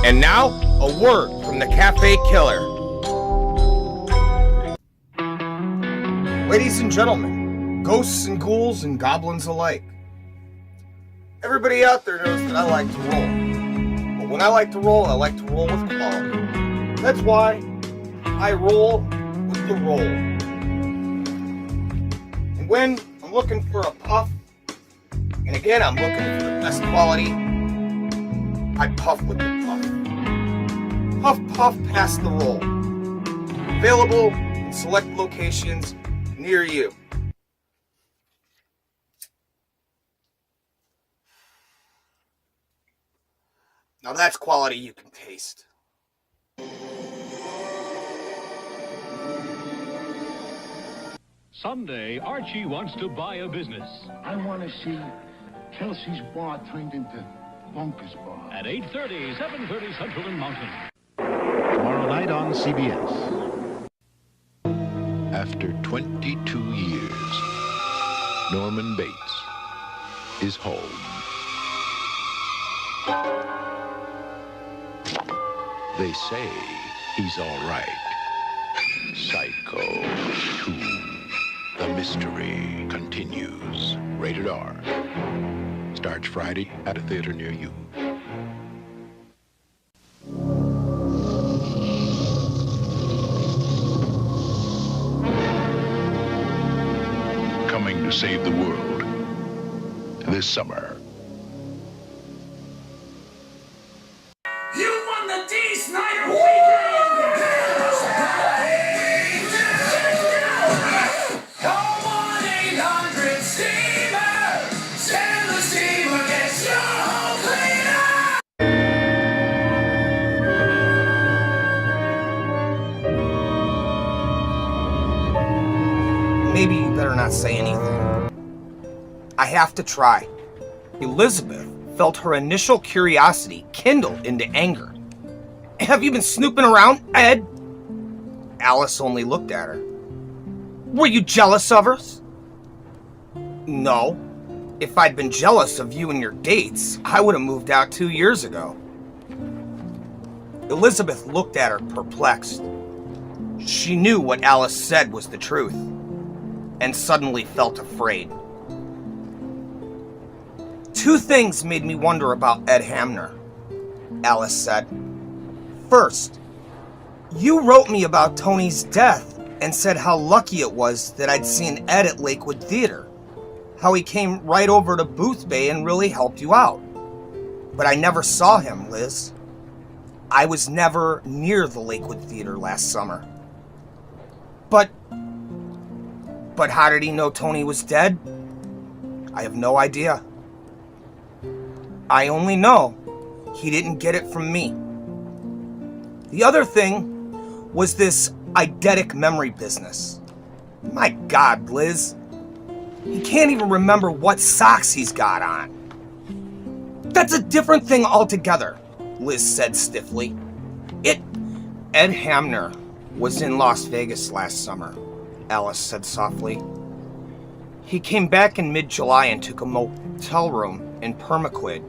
And now, a word from the Café Killer. Ladies and gentlemen, ghosts and ghouls and goblins alike. Everybody out there knows that I like to roll. But when I like to roll with quality. That's why I roll with the roll. And when I'm looking for a puff, and again I'm looking for the best quality, I puff with the puff. Puff, puff past the roll. Available in select locations near you. Now that's quality you can taste. Someday, Archie wants to buy a business. I want to see Kelsey's bar turned into Bunker's bar. At 8:30, 7:30 Central and Mountain. Tomorrow night on CBS. After 22 years, Norman Bates is home. They say he's all right. Psycho 2. The mystery continues. Rated R. Starts Friday at a theater near you. Coming to save the world this summer. You won the D. Snyder Weekend! Call 1-800-STEAMER! Send the steamer, gets your home cleaner! Maybe you better not say anything. I have to try. Elizabeth felt her initial curiosity kindle into anger. Have you been snooping around, Ed? Alice only looked at her. Were you jealous of us? No. If I'd been jealous of you and your dates, I would have moved out 2 years ago. Elizabeth looked at her perplexed. She knew what Alice said was the truth, and suddenly felt afraid. Two things made me wonder about Ed Hamner, Alice said. First, you wrote me about Tony's death and said how lucky it was that I'd seen Ed at Lakewood Theater, how he came right over to Booth Bay and really helped you out. But I never saw him, Liz. I was never near the Lakewood Theater last summer. But how did he know Tony was dead? I have no idea. I only know he didn't get it from me. The other thing was this eidetic memory business. My God, Liz. He can't even remember what socks he's got on. That's a different thing altogether, Liz said stiffly. Ed Hamner was in Las Vegas last summer, Alice said softly. He came back in mid-July and took a motel room in Permaquid.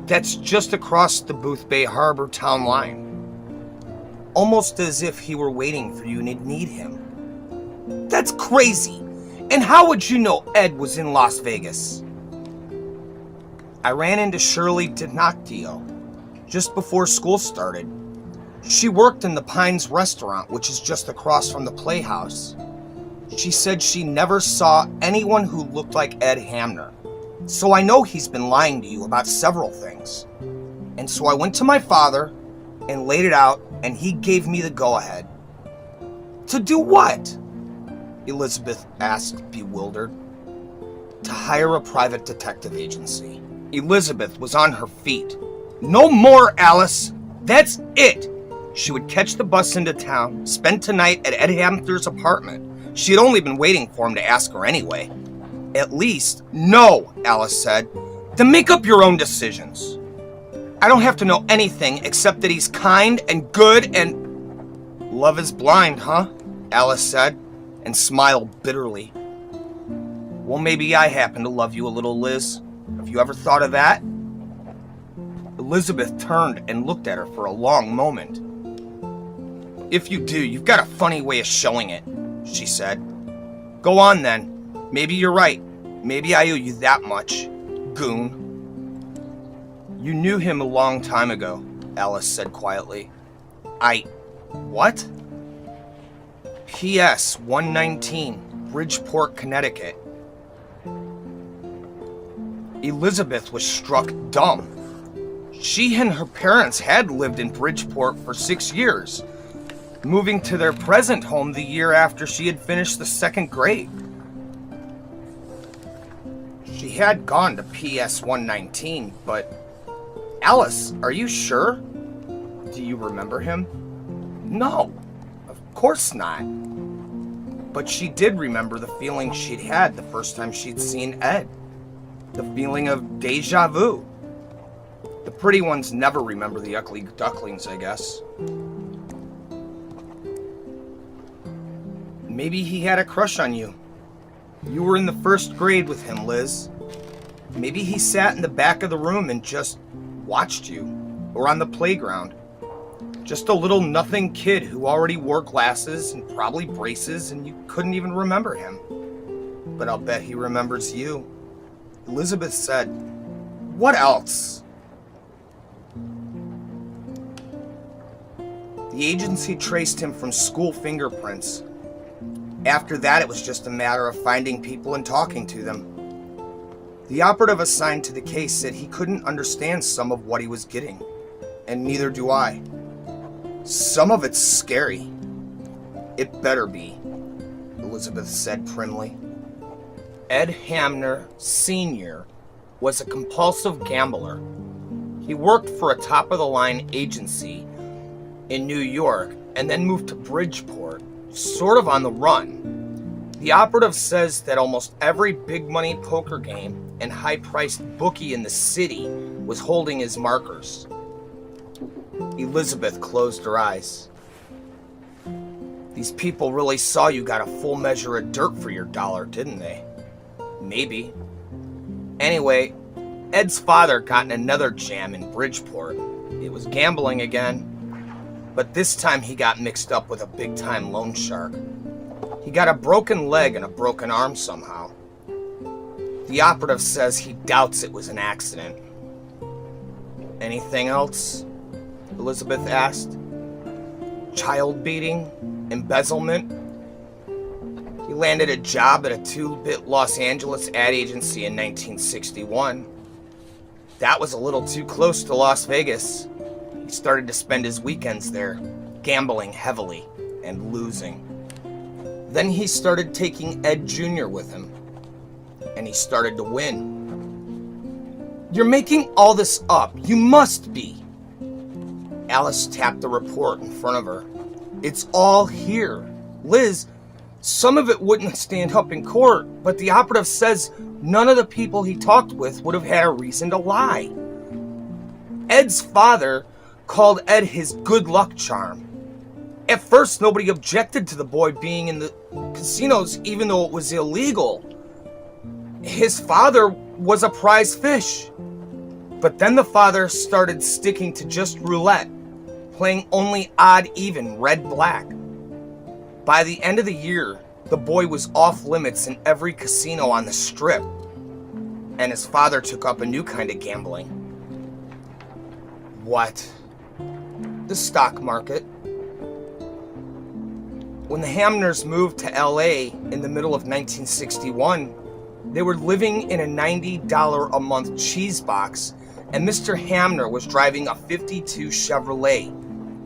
That's just across the Booth Bay Harbor town line. Almost as if he were waiting for you to need him. That's crazy! And how would you know Ed was in Las Vegas? I ran into Shirley Dinocchio just before school started. She worked in the Pines restaurant, which is just across from the Playhouse. She said she never saw anyone who looked like Ed Hamner. So I know he's been lying to you about several things. And so I went to my father and laid it out, and he gave me the go-ahead. To do what? Elizabeth asked, bewildered. To hire a private detective agency. Elizabeth was on her feet. No more, Alice! That's it! She would catch the bus into town, spend tonight at Ed Hamner's apartment. She had only been waiting for him to ask her anyway. At least, no, Alice said. Then make up your own decisions. I don't have to know anything except that he's kind and good and... Love is blind, huh? Alice said, and smiled bitterly. Well, maybe I happen to love you a little, Liz. Have you ever thought of that? Elizabeth turned and looked at her for a long moment. If you do, you've got a funny way of showing it, she said. Go on then. Maybe you're right. Maybe I owe you that much, goon. You knew him a long time ago, Alice said quietly. What? P.S. 119, Bridgeport, Connecticut. Elizabeth was struck dumb. She and her parents had lived in Bridgeport for 6 years, moving to their present home the year after she had finished the 2nd grade. She had gone to PS 119, but... Alice, are you sure? Do you remember him? No, of course not. But she did remember the feeling she'd had the first time she'd seen Ed. The feeling of deja vu. The pretty ones never remember the ugly ducklings, I guess. Maybe he had a crush on you. You were in the 1st grade with him, Liz. Maybe he sat in the back of the room and just watched you. Or on the playground. Just a little nothing kid who already wore glasses and probably braces and you couldn't even remember him. But I'll bet he remembers you. Elizabeth said, What else? The agency traced him from school fingerprints. After that, it was just a matter of finding people and talking to them. The operative assigned to the case said he couldn't understand some of what he was getting, and neither do I. Some of it's scary. It better be, Elizabeth said primly. Ed Hamner, Sr. was a compulsive gambler. He worked for a top-of-the-line agency in New York and then moved to Bridgeport, sort of on the run. The operative says that almost every big-money poker game and high-priced bookie in the city was holding his markers. Elizabeth closed her eyes. These people really saw you got a full measure of dirt for your dollar, didn't they? Maybe. Anyway, Ed's father got in another jam in Bridgeport. It was gambling again. But this time he got mixed up with a big-time loan shark. He got a broken leg and a broken arm somehow. The operative says he doubts it was an accident. Anything else? Elizabeth asked. Child beating? Embezzlement? He landed a job at a 2-bit Los Angeles ad agency in 1961. That was a little too close to Las Vegas. He started to spend his weekends there, gambling heavily and losing. Then he started taking Ed Jr. with him, and he started to win. You're making all this up. You must be. Alice tapped the report in front of her. It's all here. Liz, some of it wouldn't stand up in court, but the operative says none of the people he talked with would have had a reason to lie. Ed's father called Ed his good luck charm. At first, nobody objected to the boy being in the casinos, even though it was illegal. His father was a prize fish. But then the father started sticking to just roulette, playing only odd even, red-black. By the end of the year, the boy was off limits in every casino on the strip, and his father took up a new kind of gambling. What? The stock market. When the Hamners moved to LA in the middle of 1961, they were living in a $90 a month cheese box, and Mr. Hamner was driving a 52 Chevrolet.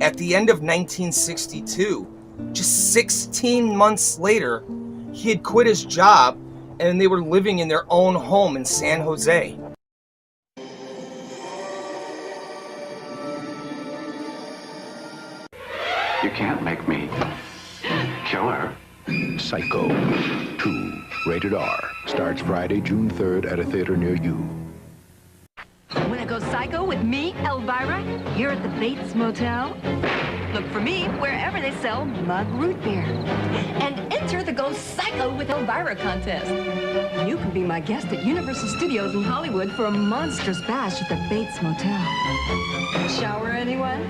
At the end of 1962, just 16 months later, he had quit his job and they were living in their own home in San Jose. You can't make me kill her. Psycho 2, rated R. Starts Friday, June 3rd at a theater near you. Wanna go psycho with me, Elvira? Here at the Bates Motel? Look for me wherever they sell mug root beer. And enter the Go Psycho with Elvira contest. You can be my guest at Universal Studios in Hollywood for a monstrous bash at the Bates Motel. Shower, anyone?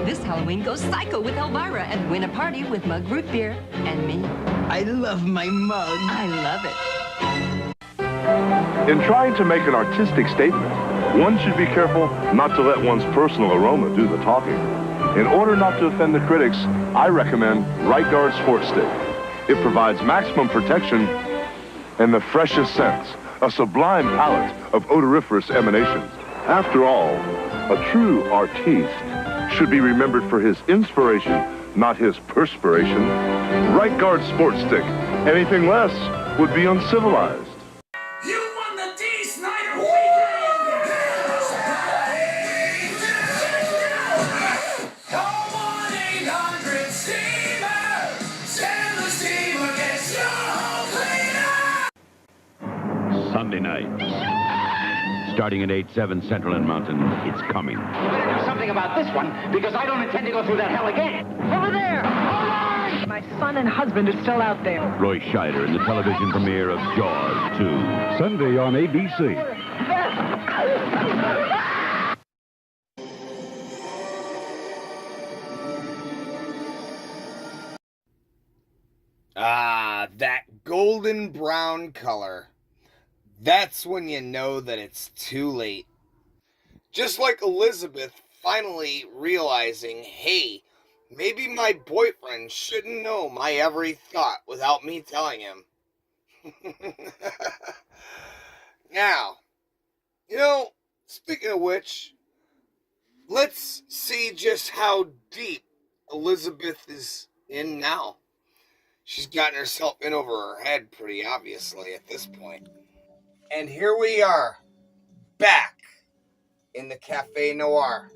This Halloween, go psycho with Elvira and win a party with mug root beer and me. I love my mug. I love it. In trying to make an artistic statement, one should be careful not to let one's personal aroma do the talking. In order not to offend the critics, I recommend Right Guard Sport Stick. It provides maximum protection and the freshest scents, a sublime palette of odoriferous emanations. After all, a true artiste should be remembered for his inspiration, not his perspiration. Right Guard Sport Stick. Anything less would be uncivilized. You won the D. Snyder weekend! Call 1-800-STEAMER! Send the steamer, gets your home cleaner! Sunday night. Starting at 8/7 Central and Mountain, it's coming. We better do something about this one, because I don't intend to go through that hell again. Over there! All right! My son and husband are still out there. Roy Scheider in the television premiere of Jaws 2. Sunday on ABC. Ah, that golden brown color. That's when you know that it's too late. Just like Elizabeth finally realizing, hey, maybe my boyfriend shouldn't know my every thought without me telling him. Now, speaking of which, let's see just how deep Elizabeth is in now. She's gotten herself in over her head pretty obviously at this point. And here we are, back in the Café Noir.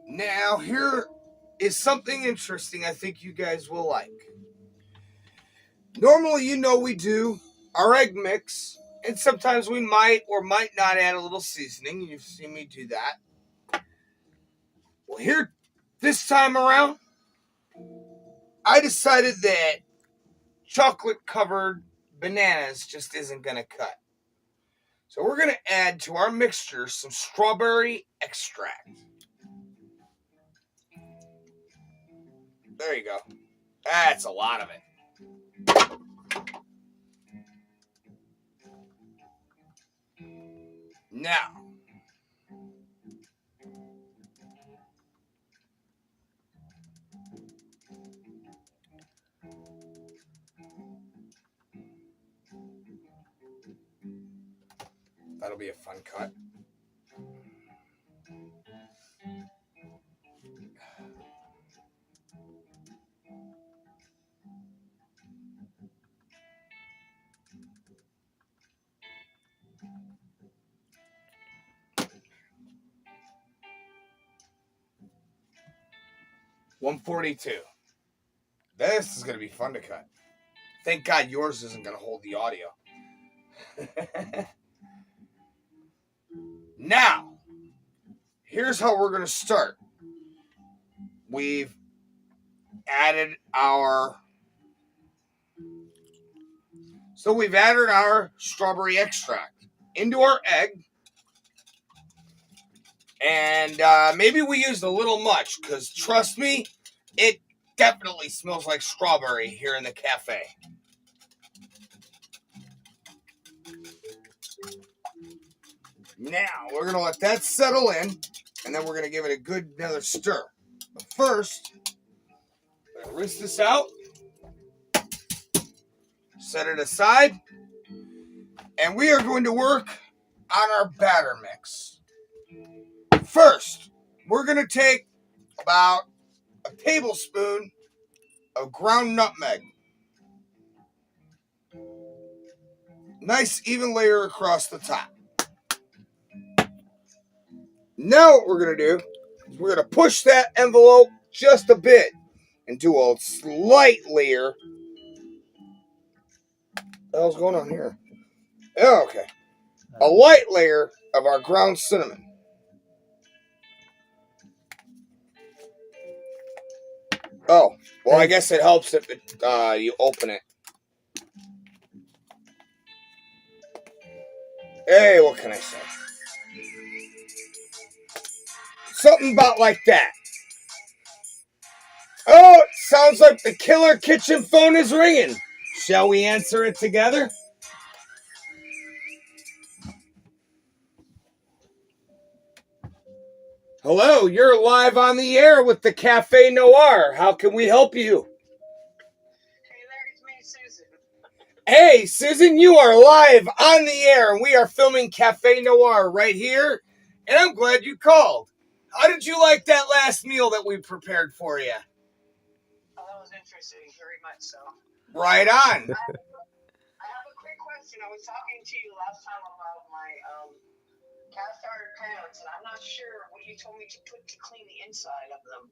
Now, here is something interesting I think you guys will like. Normally, we do our egg mix, and sometimes we might or might not add a little seasoning. You've seen me do that. Well, here, this time around, I decided that chocolate-covered bananas just isn't going to cut. So we're going to add to our mixture some strawberry extract. There you go. That's a lot of it. Now, that'll be a fun cut. $142. This is going to be fun to cut. Thank God yours isn't going to hold the audio. Now, here's how we're going to start. We've added our strawberry extract into our egg. And maybe we used a little much, because trust me, it definitely smells like strawberry here in the cafe. Now, we're going to let that settle in, and then we're going to give it a good another stir. But first, we're going to rinse this out, set it aside, and we are going to work on our batter mix. First, we're going to take about a tablespoon of ground nutmeg. Nice even layer across the top. Now what we're going to do is we're going to push that envelope just a bit and do a slight layer. What the hell's going on here? Oh, okay. A light layer of our ground cinnamon. Oh, well, I guess it helps if you open it. Hey, what can I say? Something about like that. Oh, it sounds like the killer kitchen phone is ringing. Shall we answer it together? Hello, you're live on the air with the Café Noir. How can we help you? Hey, Susan, you are live on the air, and we are filming Café Noir right here, and I'm glad you called. How did you like that last meal that we prepared for you? Oh, that was interesting, very much so. Right on. I have a quick question. I was talking to you last time about my cast iron pans, and I'm not sure what you told me to put to clean the inside of them.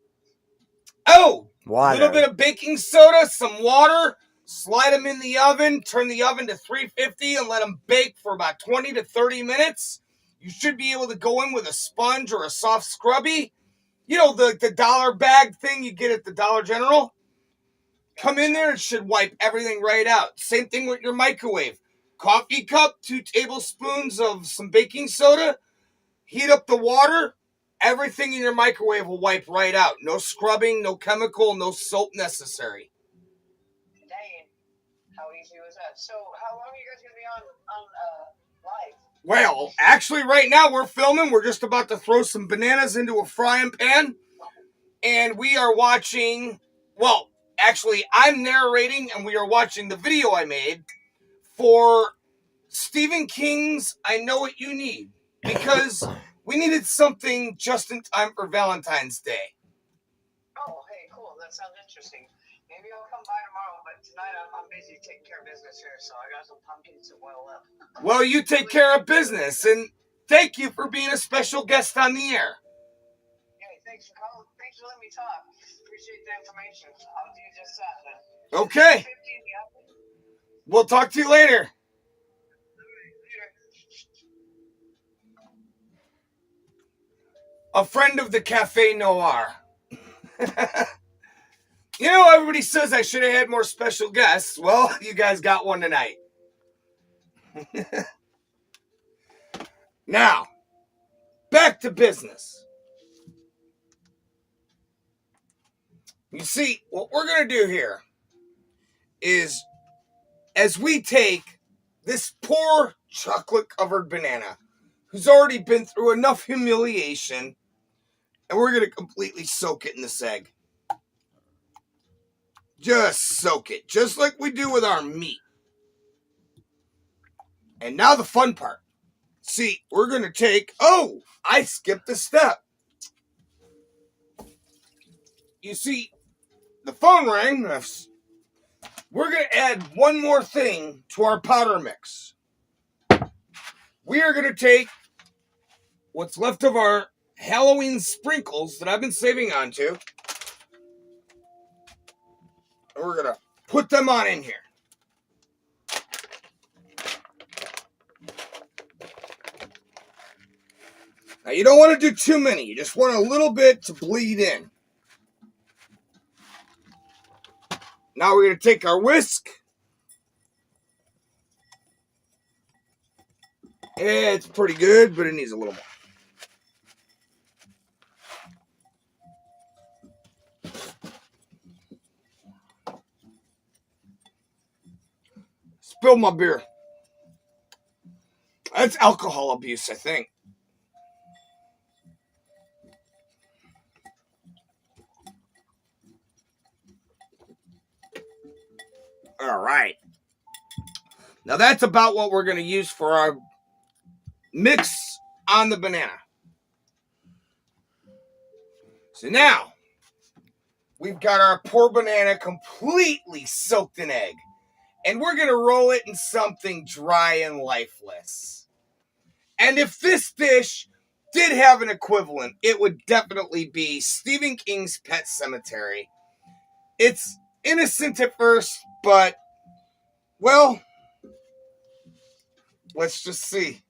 Oh, water. A little bit of baking soda, some water, slide them in the oven, turn the oven to 350 and let them bake for about 20 to 30 minutes. You should be able to go in with a sponge or a soft scrubby. You know, the dollar bag thing you get at the Dollar General. Come in there, it should wipe everything right out. Same thing with your microwave. Coffee cup, 2 tablespoons of some baking soda. Heat up the water. Everything in your microwave will wipe right out. No scrubbing, no chemical, no soap necessary. Dang, how easy was that? So, how long are you guys going to be on live? Well, actually, right now we're filming. We're just about to throw some bananas into a frying pan. And we are watching, well, actually, I'm narrating and we are watching the video I made for Stephen King's I Know What You Need. Because we needed something just in time for Valentine's Day. Oh, hey, cool. That sounds interesting. Maybe I'll come by tomorrow, but tonight I'm busy taking care of business here, so I got some pumpkins to boil up. Well, you take care of business, and thank you for being a special guest on the air. Hey, thanks for calling. Thanks for letting me talk. Appreciate the information. I'll do just that then. Okay. We'll talk to you later. A friend of the Café Noir. You know, everybody says I should have had more special guests. Well, you guys got one tonight. Now, back to business. You see, what we're going to do here is, as we take this poor chocolate-covered banana, who's already been through enough humiliation, and we're going to completely soak it in this egg. Just soak it, just like we do with our meat. And now the fun part. See, we're going to take... Oh, I skipped a step. You see, the phone rang. We're going to add one more thing to our powder mix. We are going to take what's left of our Halloween sprinkles that I've been saving onto. And we're going to put them on in here. Now, you don't want to do too many. You just want a little bit to bleed in. Now we're going to take our whisk. It's pretty good, but it needs a little more. spilled my beer. That's alcohol abuse, I think. All right. Now that's about what we're going to use for our mix on the banana. So now, we've got our poor banana completely soaked in egg. And we're going to roll it in something dry and lifeless. And if this dish did have an equivalent, it would definitely be Stephen King's Pet Sematary. It's innocent at first, but, well, let's just see.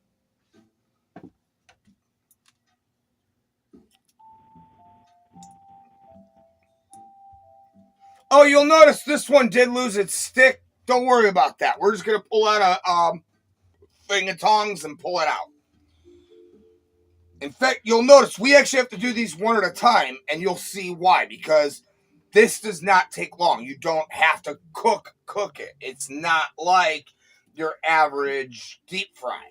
Oh, you'll notice this one did lose its stick. Don't worry about that. We're just going to pull out a thing of tongs and pull it out. In fact, you'll notice we actually have to do these one at a time, and you'll see why. Because this does not take long. You don't have to cook it. It's not like your average deep fry.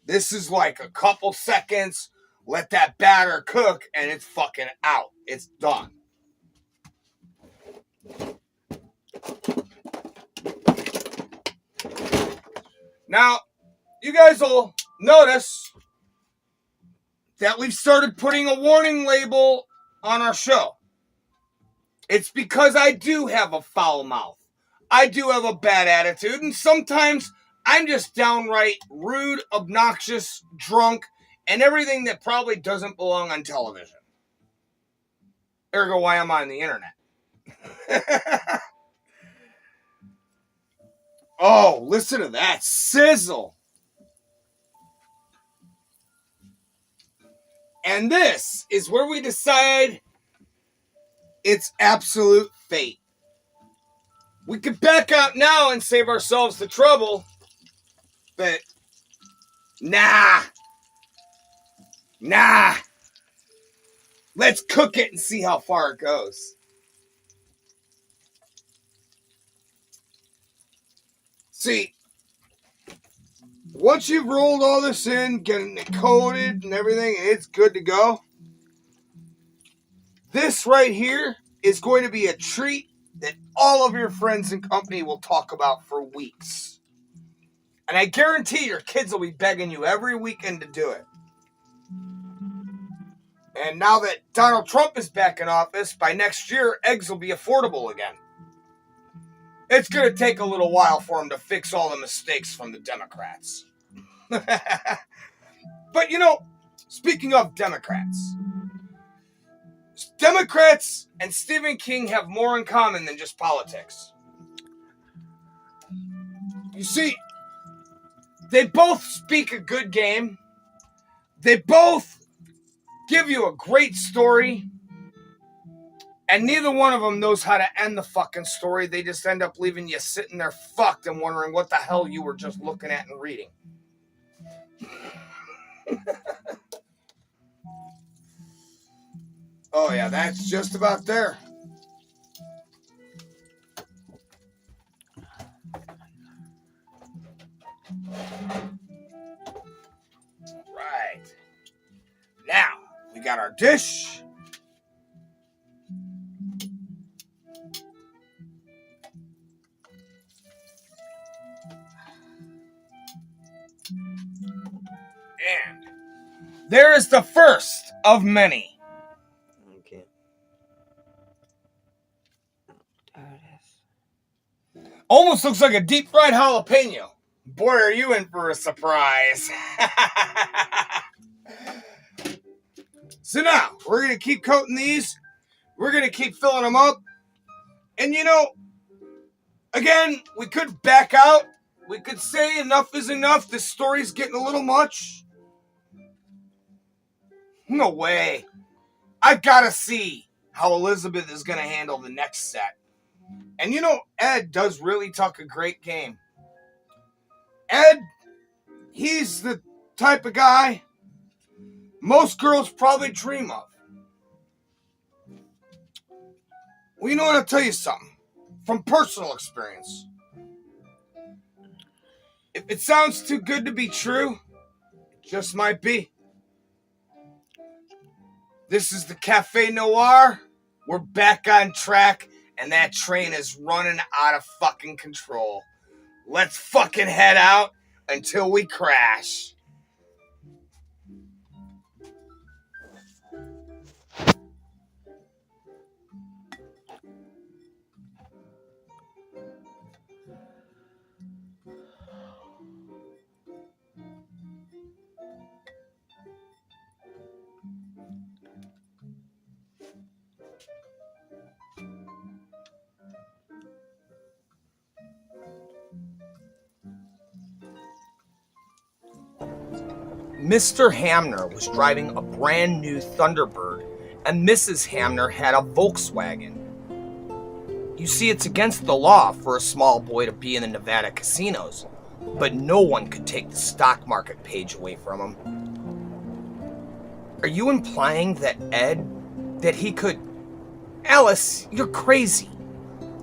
This is like a couple seconds, let that batter cook, and it's fucking out. It's done. Now, you guys will notice that we've started putting a warning label on our show. It's because I do have a foul mouth. I do have a bad attitude, and sometimes I'm just downright rude, obnoxious, drunk, and everything that probably doesn't belong on television. Ergo why I'm on the internet. Oh, listen to that sizzle. And this is where we decide it's absolute fate. We could back out now and save ourselves the trouble, but nah. Let's cook it and see how far it goes. See, once you've rolled all this in, getting it coated and everything, and it's good to go, this right here is going to be a treat that all of your friends and company will talk about for weeks. And I guarantee your kids will be begging you every weekend to do it. And now that Donald Trump is back in office, by next year, eggs will be affordable again. It's going to take a little while for him to fix all the mistakes from the Democrats. But, you know, speaking of Democrats and Stephen King have more in common than just politics. You see, they both speak a good game. They both give you a great story. And neither one of them knows how to end the fucking story. They just end up leaving you sitting there fucked and wondering what the hell you were just looking at and reading. Oh yeah, that's just about there. Right. Now, we got our dish. And there is the first of many. Okay. There it is. Almost looks like a deep fried jalapeno. Boy, are you in for a surprise. So now, we're going to keep coating these. We're going to keep filling them up. And you know, again, we could back out. We could say enough is enough. This story's getting a little much. No way. I've got to see how Elizabeth is going to handle the next set. And you know, Ed does really talk a great game. Ed, he's the type of guy most girls probably dream of. Well, you know what? I'll tell you something. From personal experience. If it sounds too good to be true, it just might be. This is the Café Noir. We're back on track, and that train is running out of fucking control. Let's fucking head out until we crash. Mr. Hamner was driving a brand new Thunderbird, and Mrs. Hamner had a Volkswagen. You see, it's against the law for a small boy to be in the Nevada casinos, but no one could take the stock market page away from him. Are you implying that that he could... Alice, you're crazy.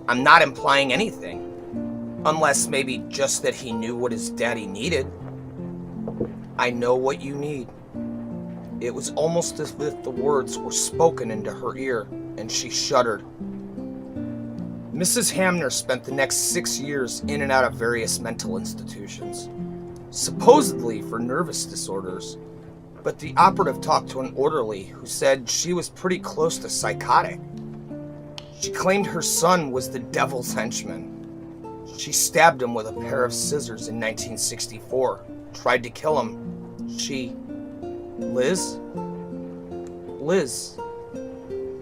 I'm not implying anything. Unless maybe just that he knew what his daddy needed. I know what you need. It was almost as if the words were spoken into her ear, and she shuddered. Mrs. Hamner spent the next 6 years in and out of various mental institutions, supposedly for nervous disorders, but the operative talked to an orderly who said she was pretty close to psychotic. She claimed her son was the devil's henchman. She stabbed him with a pair of scissors in 1964, tried to kill him. Liz? Liz,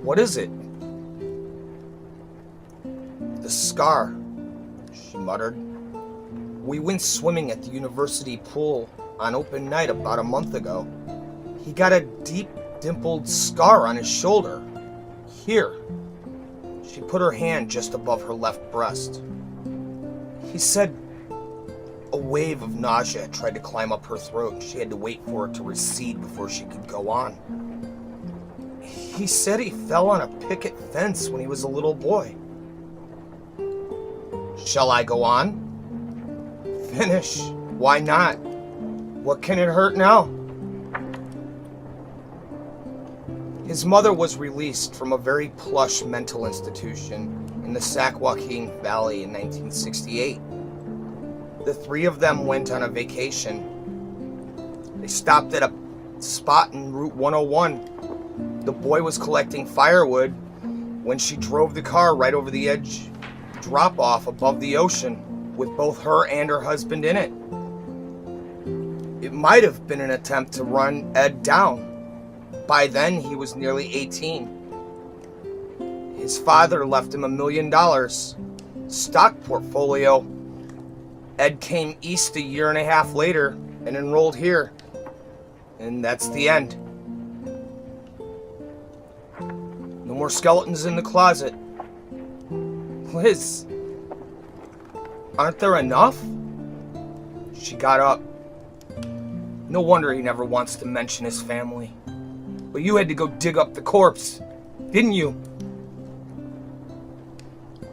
what is it? The scar, she muttered. We went swimming at the university pool on open night about a month ago. He got a deep dimpled scar on his shoulder. Here. She put her hand just above her left breast. He said a wave of nausea tried to climb up her throat. She had to wait for it to recede before she could go on. He said he fell on a picket fence when he was a little boy. Shall I go on? Finish. Why not? What can it hurt now? His mother was released from a very plush mental institution in the Sac Joaquin Valley in 1968. The three of them went on a vacation. They stopped at a spot in Route 101. The boy was collecting firewood when she drove the car right over the edge drop-off above the ocean with both her and her husband in it. It might have been an attempt to run Ed down. By then, he was nearly 18. His father left him $1 million. Stock portfolio. Ed came east a year and a half later and enrolled here. And that's the end. No more skeletons in the closet. Liz, aren't there enough? She got up. No wonder he never wants to mention his family. But you had to go dig up the corpse, didn't you?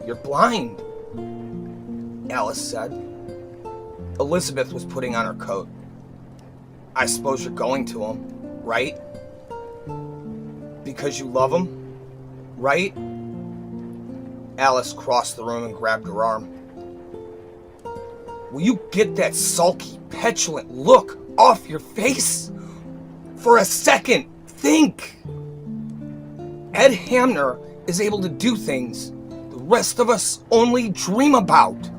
You're blind, Alice said. Elizabeth was putting on her coat. I suppose you're going to him, right? Because you love him, right? Alice crossed the room and grabbed her arm. Will you get that sulky, petulant look off your face? For a second, think. Ed Hamner is able to do things the rest of us only dream about.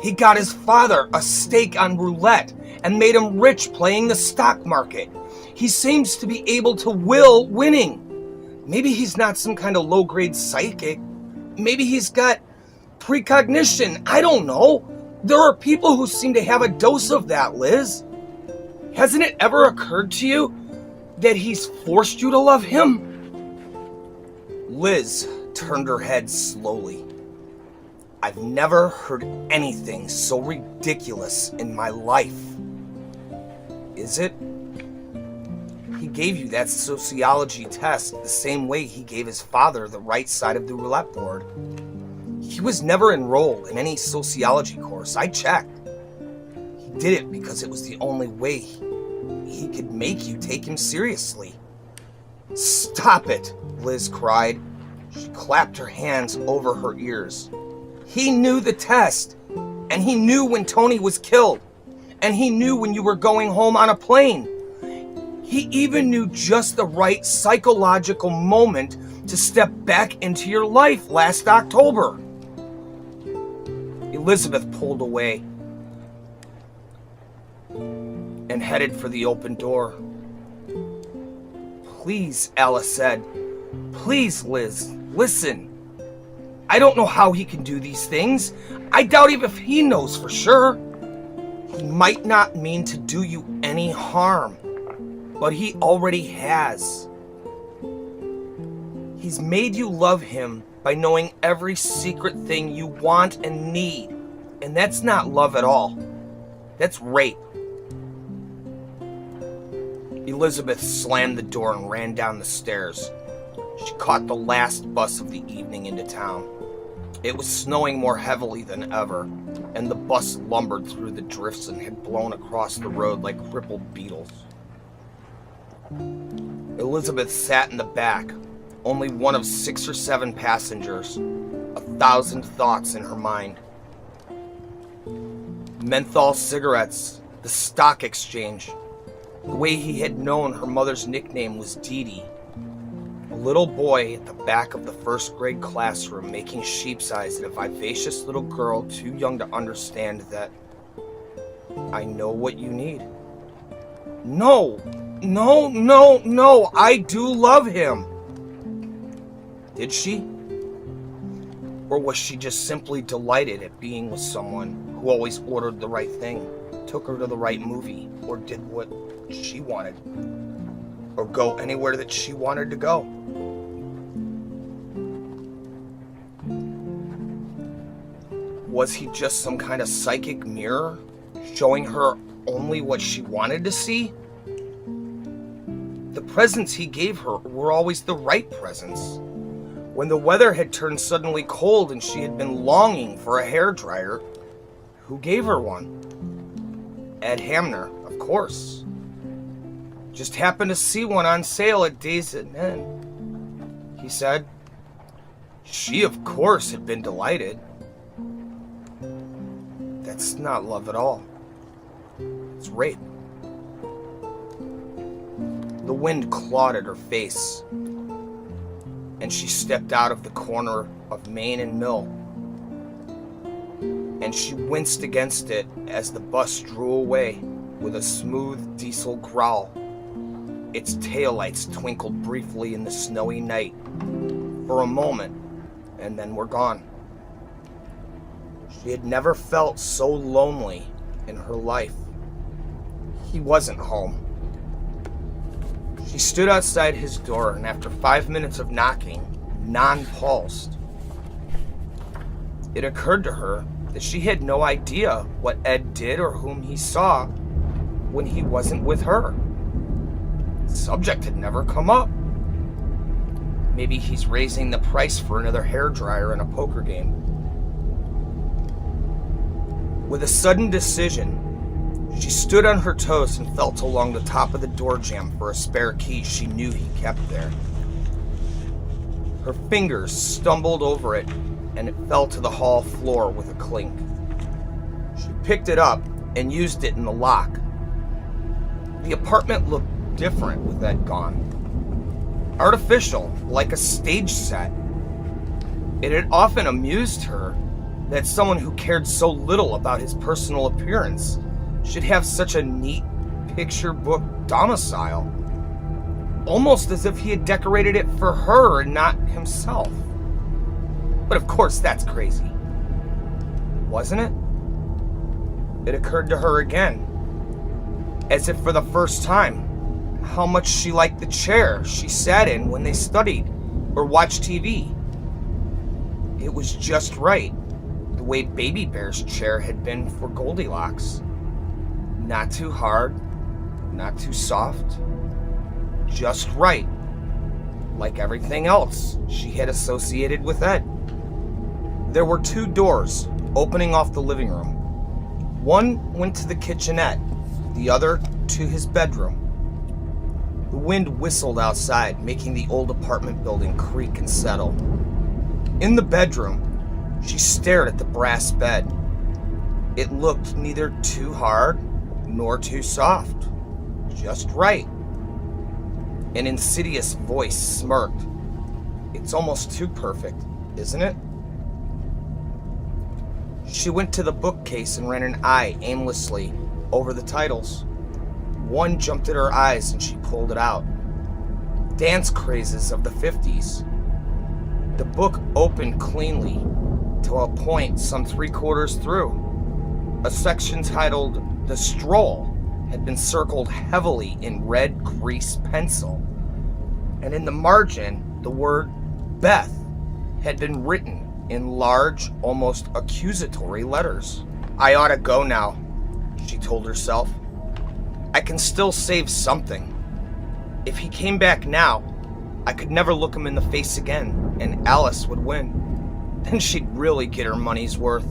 He got his father a stake on roulette and made him rich playing the stock market. He seems to be able to will winning. Maybe he's not some kind of low-grade psychic. Maybe he's got precognition. I don't know. There are people who seem to have a dose of that, Liz. Hasn't it ever occurred to you that he's forced you to love him? Liz turned her head slowly. I've never heard anything so ridiculous in my life. Is it? He gave you that sociology test the same way he gave his father the right side of the roulette board. He was never enrolled in any sociology course. I checked. did it because it was the only way he could make you take him seriously. Stop it, Liz cried. She clapped her hands over her ears. He knew the test, and he knew when Tony was killed, and he knew when you were going home on a plane. He even knew just the right psychological moment to step back into your life last October. Elizabeth pulled away and headed for the open door. Please, Alice said. Please, Liz, listen. I don't know how he can do these things. I doubt even if he knows for sure. He might not mean to do you any harm, but he already has. He's made you love him by knowing every secret thing you want and need, and that's not love at all. That's rape. Elizabeth slammed the door and ran down the stairs. She caught the last bus of the evening into town. It was snowing more heavily than ever, and the bus lumbered through the drifts and had blown across the road like crippled beetles. Elizabeth sat in the back, only one of 6 or 7 passengers, 1,000 thoughts in her mind. Menthol cigarettes, the stock exchange, the way he had known her mother's nickname was Dee Dee. A little boy at the back of the first grade classroom making sheep's eyes at a vivacious little girl too young to understand that I know what you need. No, I do love him. Did she? Or was she just simply delighted at being with someone who always ordered the right thing, took her to the right movie, or did what she wanted, or go anywhere that she wanted to go? Was he just some kind of psychic mirror, showing her only what she wanted to see? The presents he gave her were always the right presents. When the weather had turned suddenly cold and she had been longing for a hairdryer, who gave her one? Ed Hamner, of course. Just happened to see one on sale at Days End, he said. She, of course, had been delighted. That's not love at all. It's rape. The wind clawed at her face, and she stepped out of the corner of Main and Mill, and she winced against it as the bus drew away with a smooth diesel growl. Its taillights twinkled briefly in the snowy night for a moment, and then were gone. She had never felt so lonely in her life. He wasn't home. She stood outside his door, and after 5 minutes of knocking, non-pulsed, it occurred to her that she had no idea what Ed did or whom he saw when he wasn't with her. The subject had never come up. Maybe he's raising the price for another hairdryer in a poker game. With a sudden decision, she stood on her toes and felt along the top of the door jamb for a spare key she knew he kept there. Her fingers stumbled over it, and it fell to the hall floor with a clink. She picked it up and used it in the lock. The apartment looked different with Ed gone. Artificial, like a stage set. It had often amused her that someone who cared so little about his personal appearance should have such a neat picture book domicile. Almost as if he had decorated it for her and not himself. But of course, that's crazy. Wasn't it? It occurred to her again, as if for the first time, how much she liked the chair she sat in when they studied or watched TV. It was just right, the way Baby Bear's chair had been for Goldilocks. Not too hard, not too soft, just right, like everything else she had associated with Ed. There were 2 doors opening off the living room. One went to the kitchenette, the other to his bedroom. The wind whistled outside, making the old apartment building creak and settle. In the bedroom, she stared at the brass bed. It looked neither too hard nor too soft, just right. An insidious voice smirked. "It's almost too perfect, isn't it?" She went to the bookcase and ran an eye aimlessly over the titles. One jumped at her eyes and she pulled it out. Dance crazes of the 50s. The book opened cleanly to a point some 3/4 through. A section titled "The Stroll" had been circled heavily in red grease pencil, and in the margin the word "Beth" had been written in large, almost accusatory letters. "I ought to go now," she told herself. "I can still save something. If he came back now, I could never look him in the face again, and Alice would win. Then she'd really get her money's worth."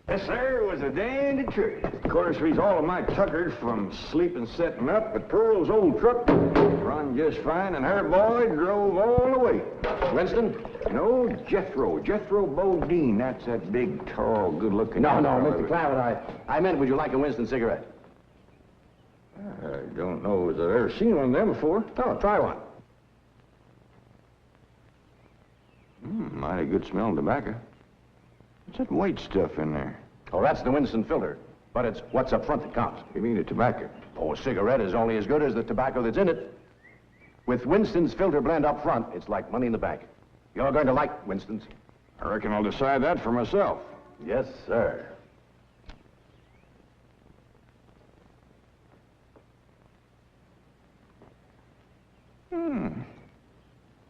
Yes, sir, it was a dandy trip. Of course, we's all of my tuckers from sleeping setting up, but Pearl's old truck run just fine, and her boy drove all the way. Winston? No, Jethro Bodine. That's that big, tall, good-looking... No, Mr. Claret, I meant, would you like a Winston cigarette? I don't know as I've ever seen one of them before. Oh, try one. Mighty good smelling tobacco. What's that white stuff in there? Oh, that's the Winston filter. But it's what's up front that counts. You mean the tobacco? Oh, a cigarette is only as good as the tobacco that's in it. With Winston's filter blend up front, it's like money in the bank. You're going to like Winston's. I reckon I'll decide that for myself. Yes, sir.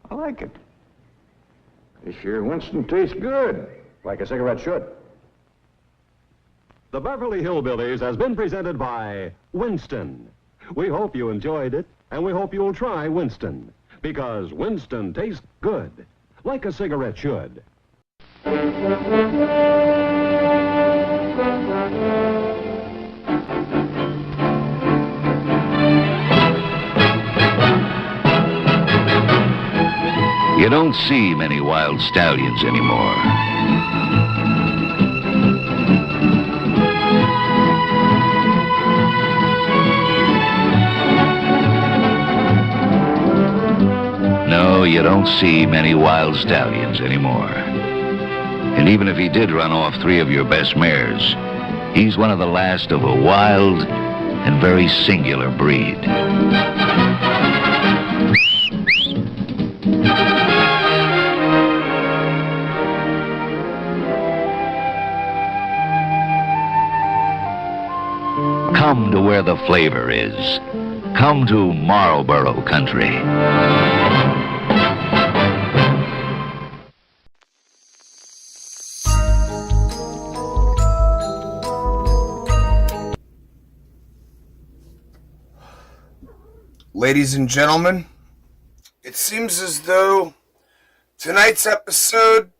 I like it. This here Winston tastes good. Like a cigarette should. The Beverly Hillbillies has been presented by Winston. We hope you enjoyed it, and we hope you'll try Winston, because Winston tastes good, like a cigarette should. You don't see many wild stallions anymore. No, you don't see many wild stallions anymore. And even if he did run off 3 of your best mares, he's one of the last of a wild and very singular breed. Come to where the flavor is. Come to Marlboro country. Ladies and gentlemen, it seems as though tonight's episode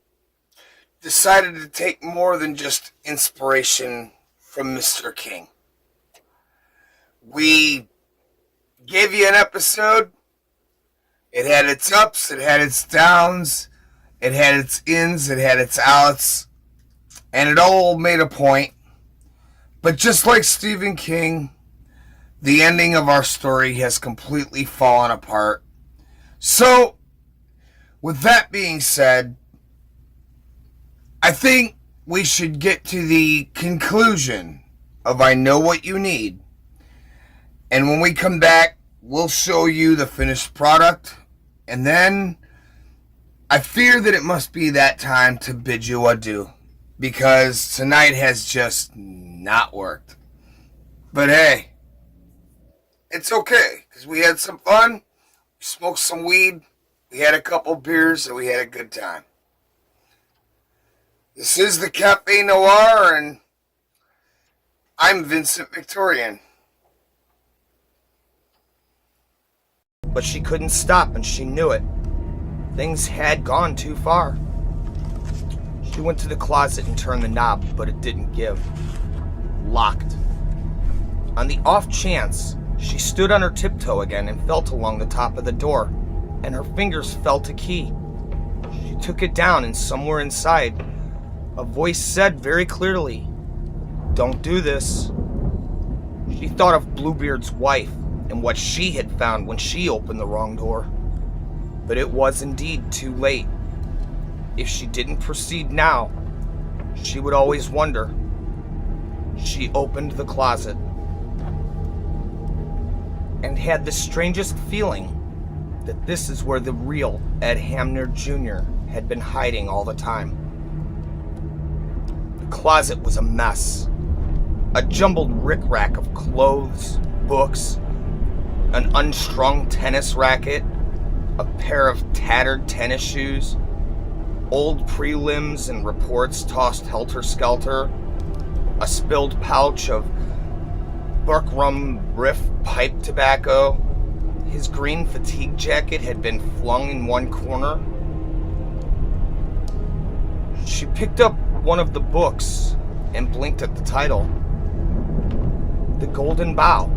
decided to take more than just inspiration from Mr. King. We gave you an episode. It had its ups, it had its downs, it had its ins, it had its outs, and it all made a point. But just like Stephen King, the ending of our story has completely fallen apart. So, with that being said, I think we should get to the conclusion of I Know What You Need. And when we come back, we'll show you the finished product. And then I fear that it must be that time to bid you adieu, because tonight has just not worked. But hey, it's okay, because we had some fun, we smoked some weed, we had a couple beers, and we had a good time. This is the Café Noir, and I'm Vincent Victorian. But she couldn't stop, and she knew it. Things had gone too far. She went to the closet and turned the knob, but it didn't give. Locked. On the off chance, she stood on her tiptoe again and felt along the top of the door, and her fingers felt a key. She took it down, and somewhere inside, a voice said very clearly, "Don't do this." She thought of Bluebeard's wife and what she had found when she opened the wrong door. But it was indeed too late. If she didn't proceed now, she would always wonder. She opened the closet and had the strangest feeling that this is where the real Ed Hamner Jr. had been hiding all the time. The closet was a mess. A jumbled rickrack of clothes, books, an unstrung tennis racket, a pair of tattered tennis shoes, old prelims and reports tossed helter-skelter, a spilled pouch of Buckram Riff pipe tobacco. His green fatigue jacket had been flung in one corner. She picked up one of the books and blinked at the title. The Golden Bough.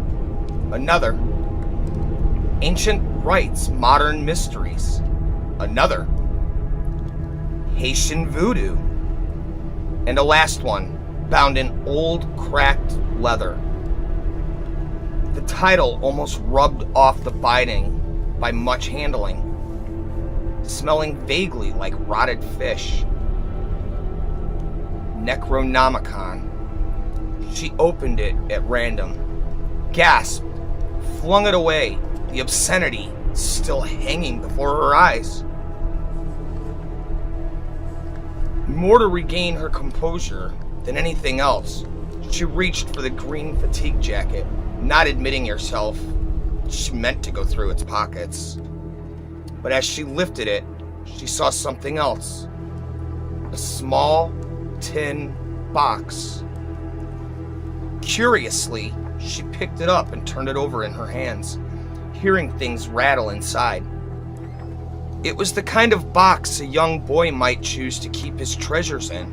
Another. Ancient Rites, Modern Mysteries. Another. Haitian Voodoo. And a last one, bound in old, cracked leather. The title almost rubbed off the binding by much handling, smelling vaguely like rotted fish. Necronomicon. She opened it at random, gasped, flung it away, the obscenity still hanging before her eyes. More to regain her composure than anything else, she reached for the green fatigue jacket, not admitting herself she meant to go through its pockets. But as she lifted it, she saw something else. A small tin box. Curiously, she picked it up and turned it over in her hands, hearing things rattle inside. It was the kind of box a young boy might choose to keep his treasures in.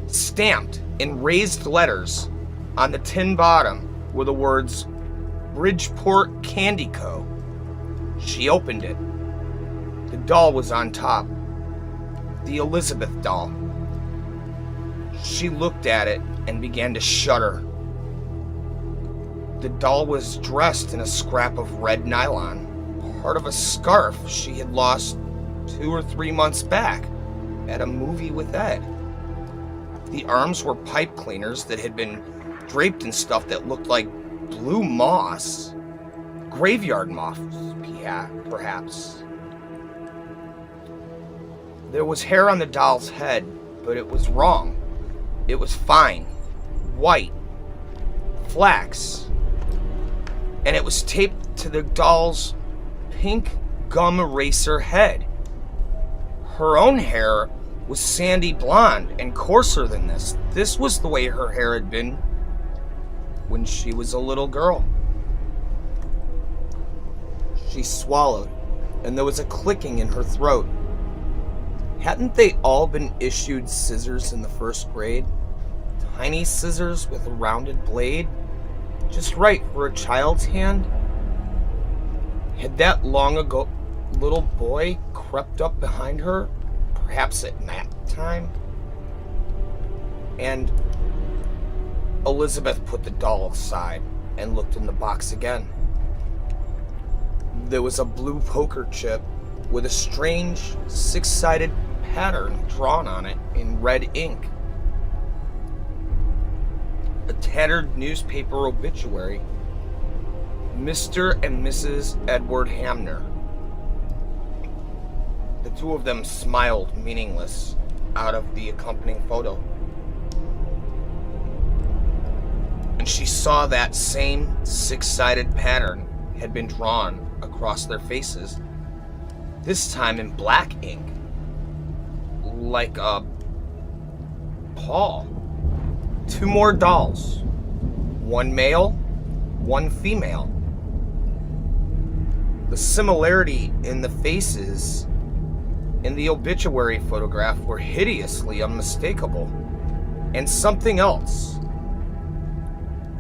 Stamped in raised letters on the tin bottom were the words, Bridgeport Candy Co. She opened it. The doll was on top. The Elizabeth doll. She looked at it and began to shudder. The doll was dressed in a scrap of red nylon, part of a scarf she had lost 2 or 3 months back at a movie with Ed. The arms were pipe cleaners that had been draped in stuff that looked like blue moss. Graveyard moths, perhaps. There was hair on the doll's head, but it was wrong. It was fine, white, flax, and it was taped to the doll's pink gum eraser head. Her own hair was sandy blonde and coarser than this. This was the way her hair had been when she was a little girl. She swallowed, and there was a clicking in her throat. Hadn't they all been issued scissors in the first grade? Tiny scissors with a rounded blade? Just right for a child's hand? Had that long ago little boy crept up behind her, perhaps at nap time? And Elizabeth put the doll aside and looked in the box again. There was a blue poker chip with a strange 6-sided pattern drawn on it in red ink. A tattered newspaper obituary. Mr. and Mrs. Edward Hamner. The two of them smiled meaningless out of the accompanying photo. And she saw that same 6-sided pattern had been drawn across their faces, this time in black ink, like a pall. 2 more dolls, 1 male, 1 female. The similarity in the faces in the obituary photograph were hideously unmistakable. And something else.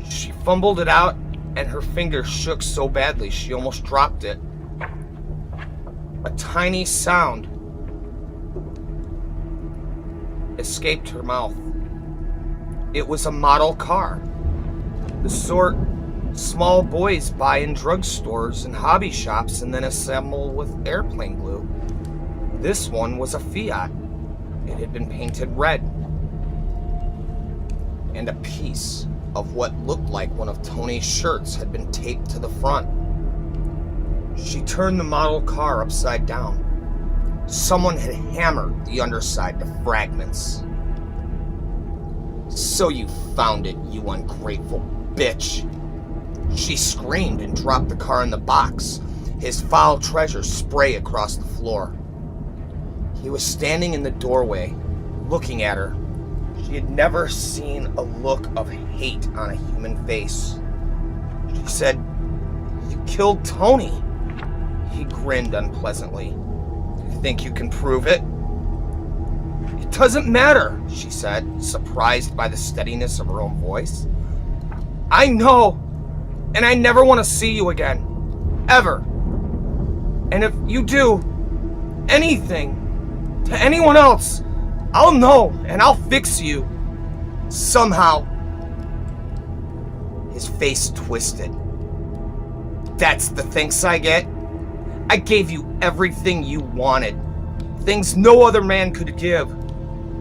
She fumbled it out, and her fingers shook so badly she almost dropped it. A tiny sound escaped her mouth. It was a model car. The sort small boys buy in drugstores and hobby shops and then assemble with airplane glue. This one was a Fiat. It had been painted red. And a piece of what looked like one of Tony's shirts had been taped to the front. She turned the model car upside down. Someone had hammered the underside to fragments. "So you found it, you ungrateful bitch!" She screamed and dropped the car in the box, his foul treasure spray across the floor. He was standing in the doorway, looking at her. She had never seen a look of hate on a human face. She said, "You killed Tony." He grinned unpleasantly. "You think you can prove it?" "It doesn't matter," she said, surprised by the steadiness of her own voice. "I know, and I never want to see you again. Ever. And if you do anything to anyone else, I'll know, and I'll fix you. Somehow." His face twisted. "That's the thanks I get? I gave you everything you wanted. Things no other man could give.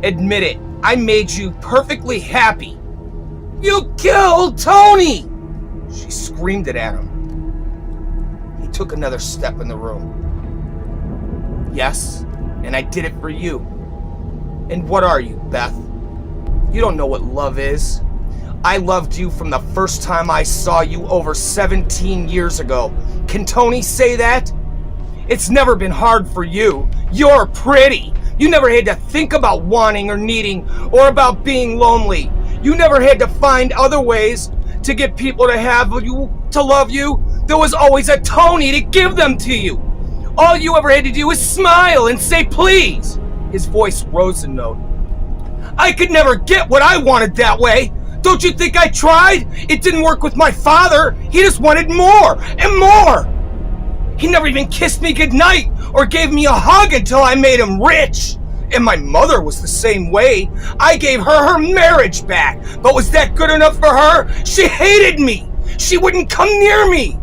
Admit it, I made you perfectly happy. You killed Tony!" She screamed it at him. He took another step in the room. "Yes, and I did it for you. And what are you, Beth? You don't know what love is. I loved you from the first time I saw you over 17 years ago. Can Tony say that? It's never been hard for you. You're pretty. You never had to think about wanting or needing or about being lonely. You never had to find other ways to get people to have you, to love you. There was always a Tony to give them to you. All you ever had to do was smile and say please." His voice rose a note. "I could never get what I wanted that way. Don't you think I tried? It didn't work with my father. He just wanted more and more. He never even kissed me goodnight or gave me a hug until I made him rich. And my mother was the same way. I gave her marriage back. But was that good enough for her? She hated me. She wouldn't come near me.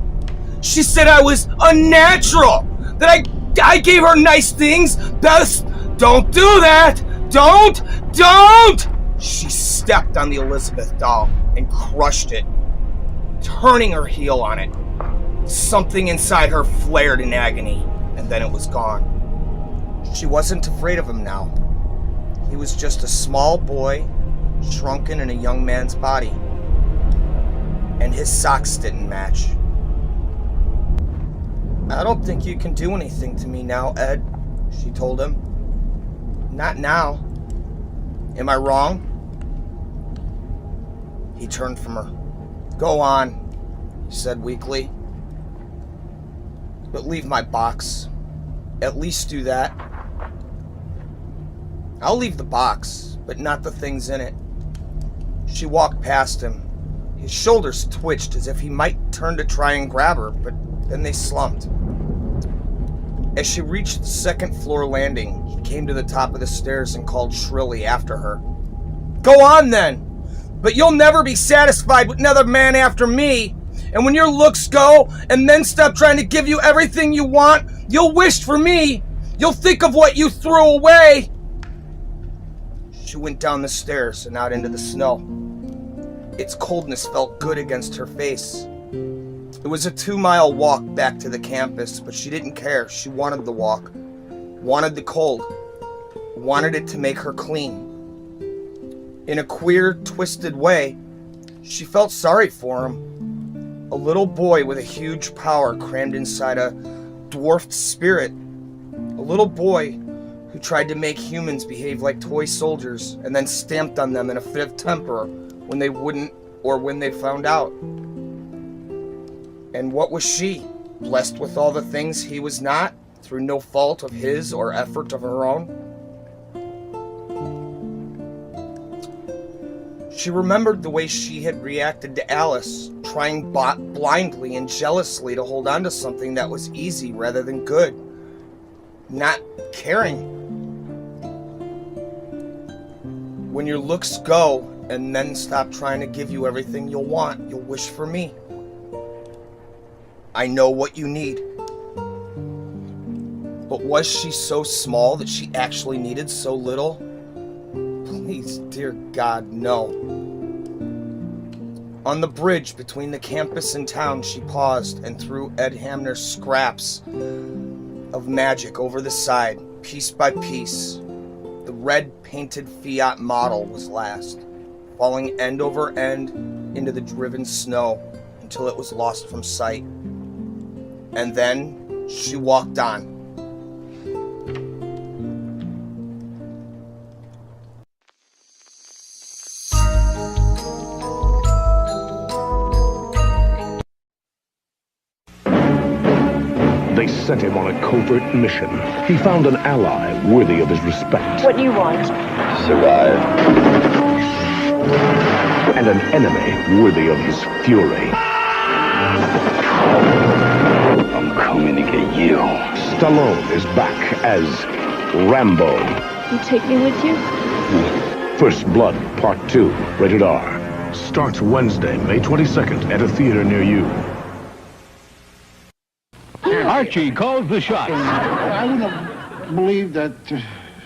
She said I was unnatural. That I gave her nice things. Beth, don't do that. Don't. She stepped on the Elizabeth doll and crushed it, turning her heel on it. Something inside her flared in agony, and then it was gone. She wasn't afraid of him now. He was just a small boy, shrunken in a young man's body. And his socks didn't match. "I don't think you can do anything to me now, Ed," she told him. "Not now. Am I wrong?" He turned from her. "Go on," he said weakly. "But leave my box. At least do that." "I'll leave the box, but not the things in it." She walked past him. His shoulders twitched as if he might turn to try and grab her, but then they slumped. As she reached the second floor landing, he came to the top of the stairs and called shrilly after her. "Go on then! But you'll never be satisfied with another man after me. And when your looks go, and men stop trying to give you everything you want, you'll wish for me. You'll think of what you threw away." She went down the stairs and out into the snow. Its coldness felt good against her face. It was a 2-mile walk back to the campus, but she didn't care. She wanted the walk, wanted the cold, wanted it to make her clean. In a queer, twisted way, she felt sorry for him. A little boy with a huge power crammed inside a dwarfed spirit. A little boy who tried to make humans behave like toy soldiers and then stamped on them in a fit of temper when they wouldn't or when they found out. And what was she? blessed with all the things he was not, through no fault of his or effort of her own. She remembered the way she had reacted to Alice, trying blindly and jealously to hold on to something that was easy rather than good, not caring. When your looks go and men stop trying to give you everything you'll want, you'll wish for me. I know what you need. But was she so small that she actually needed so little? Please, dear God, no. On the bridge between the campus and town, she paused and threw Ed Hamner's scraps of magic over the side, piece by piece. The red-painted Fiat model was last, falling end over end into the driven snow until it was lost from sight. And then she walked on. They sent him on a covert mission. He found an ally worthy of his respect. What do you want? Survive. And an enemy worthy of his fury. I'm coming to get you. Stallone is back as Rambo. You take me with you? First Blood, Part 2, rated R. Starts Wednesday, May 22nd at a theater near you. Archie calls the shots. I wouldn't have believed that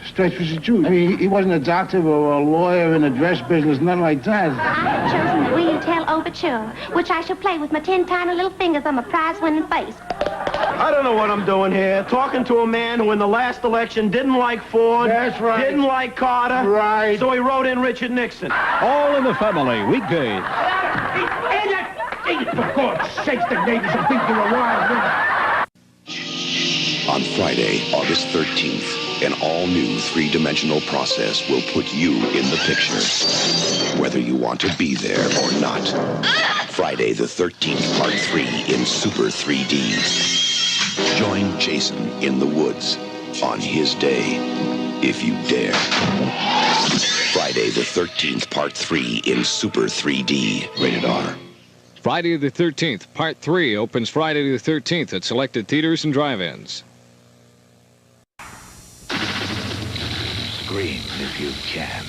Stretch was a Jew. I mean, he wasn't a doctor or a lawyer in the dress business, nothing like that. I have chosen the Will You Tell Overture, which I shall play with my 10 tiny little fingers on my prize-winning face. I don't know what I'm doing here. Talking to a man who in the last election didn't like Ford. That's right. Didn't like Carter. Right. So he wrote in Richard Nixon. All in the Family, weekdays. For God's sakes, the neighbors will think you're a wild woman. On Friday, August 13th, an all-new three-dimensional process will put you in the picture, whether you want to be there or not. Friday the 13th, Part 3 in Super 3D. Join Jason in the woods on his day, if you dare. Friday the 13th, Part 3 in Super 3D, rated R. Friday the 13th, Part 3 opens Friday the 13th at selected theaters and drive-ins. Scream if you can.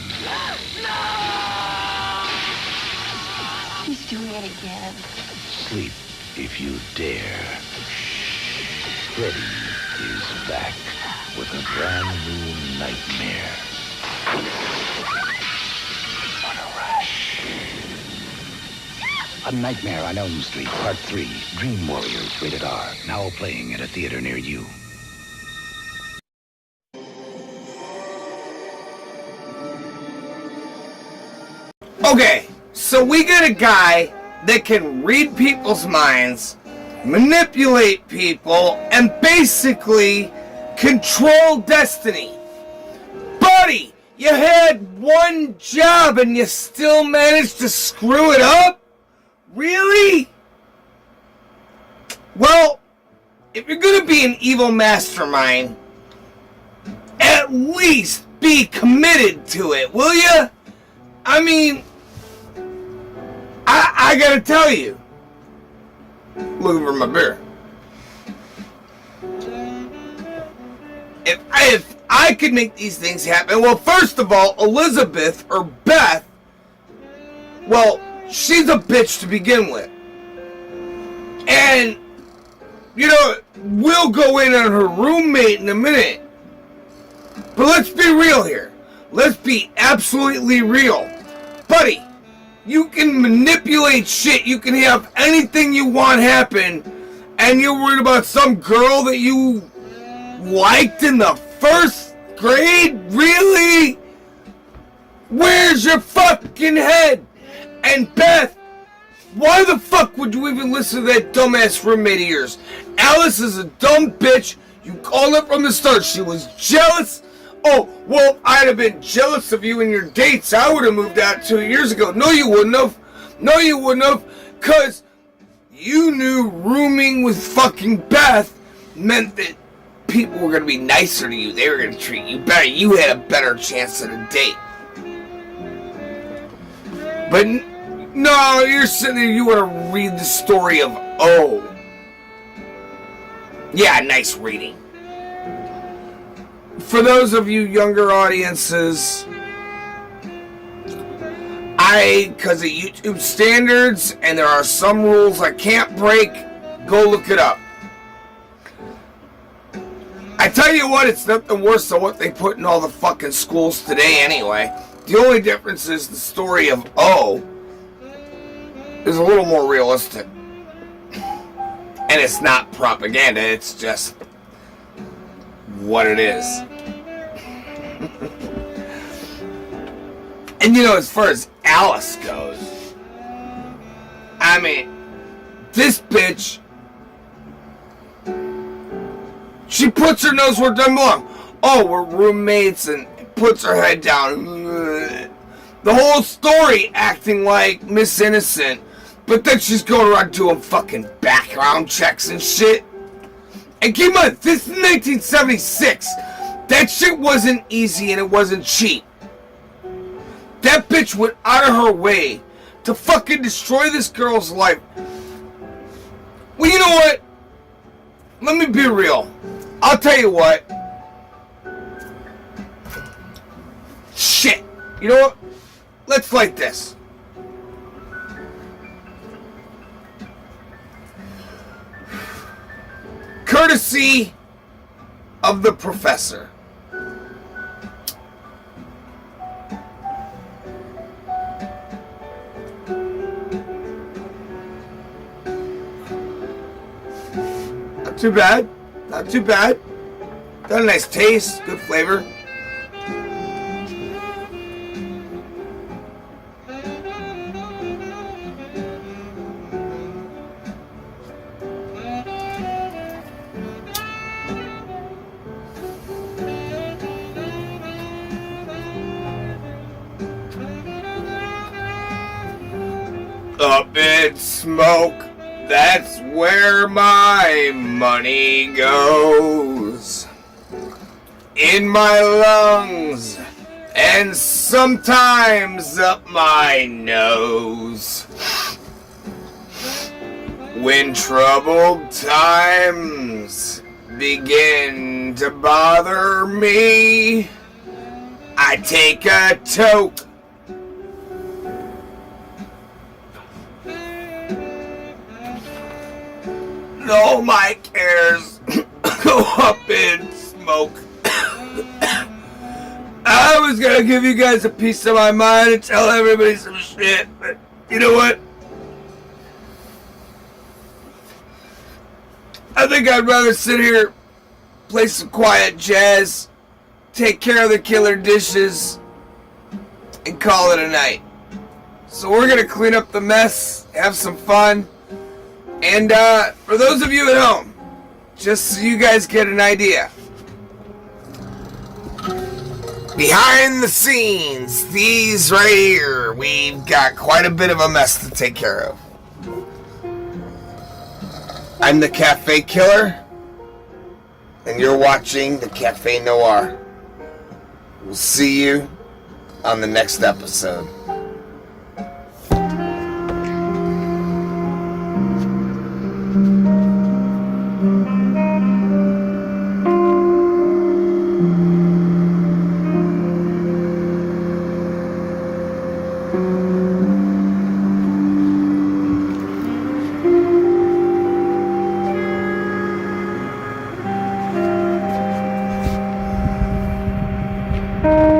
He's doing it again. Sleep if you dare. Freddy is back with a brand new nightmare. On a rush. A Nightmare on Elm Street, Part 3, Dream Warriors, rated R. Now playing at a theater near you. Okay, so we got a guy that can read people's minds, manipulate people, and basically control destiny. Buddy, you had one job and you still managed to screw it up? Really? Well, if you're gonna be an evil mastermind, at least be committed to it, will you? I mean, I gotta tell you. Looking for my beer. If I could make these things happen, well, first of all, Elizabeth, or Beth, well, she's a bitch to begin with. And, you know, we'll go in on her roommate in a minute. But let's be real here. Let's be absolutely real. Buddy, you can manipulate shit. You can have anything you want happen. And you're worried about some girl that you liked in the first grade? Really? Where's your fucking head? And Beth, why the fuck would you even listen to that dumbass roommate of yours? Alice is a dumb bitch. You called it from the start. She was jealous. Oh, well, I'd have been jealous of you and your dates. I would have moved out 2 years ago. No, you wouldn't have. No, you wouldn't have. Because you knew rooming with fucking Beth meant that people were going to be nicer to you. They were going to treat you better. You had a better chance at a date. But no, you're sitting there, you want to read the story of O. Yeah, nice reading. For those of you younger audiences, because of YouTube standards, and there are some rules I can't break, go look it up. I tell you what, it's nothing worse than what they put in all the fucking schools today anyway. The only difference is the story of O is a little more realistic. And it's not propaganda, it's just what it is. And you know, as far as Alice goes, I mean, this bitch, she puts her nose where it doesn't belong. Oh, we're roommates, and puts her head down. The whole story acting like Miss Innocent, but then she's going around doing fucking background checks and shit. And keep in mind, this is 1976. That shit wasn't easy and it wasn't cheap. That bitch went out of her way to fucking destroy this girl's life. Well, you know what? Let me be real. I'll tell you what. Shit. You know what? Let's light this. Courtesy of the professor. Not too bad. Not too bad. Got a nice taste, good flavor. Up in smoke, that's where my money goes. In my lungs, and sometimes up my nose. When troubled times begin to bother me, I take a toke. All my cares go up in smoke. I was gonna give you guys a piece of my mind and tell everybody some shit, but you know what? I think I'd rather sit here, play some quiet jazz, take care of the killer dishes, and call it a night. So we're gonna clean up the mess, have some fun. And for those of you at home, just so you guys get an idea, behind the scenes, these right here, we've got quite a bit of a mess to take care of. I'm the Cafe Killer, and you're watching the Café Noir. We'll see you on the next episode. Thank you.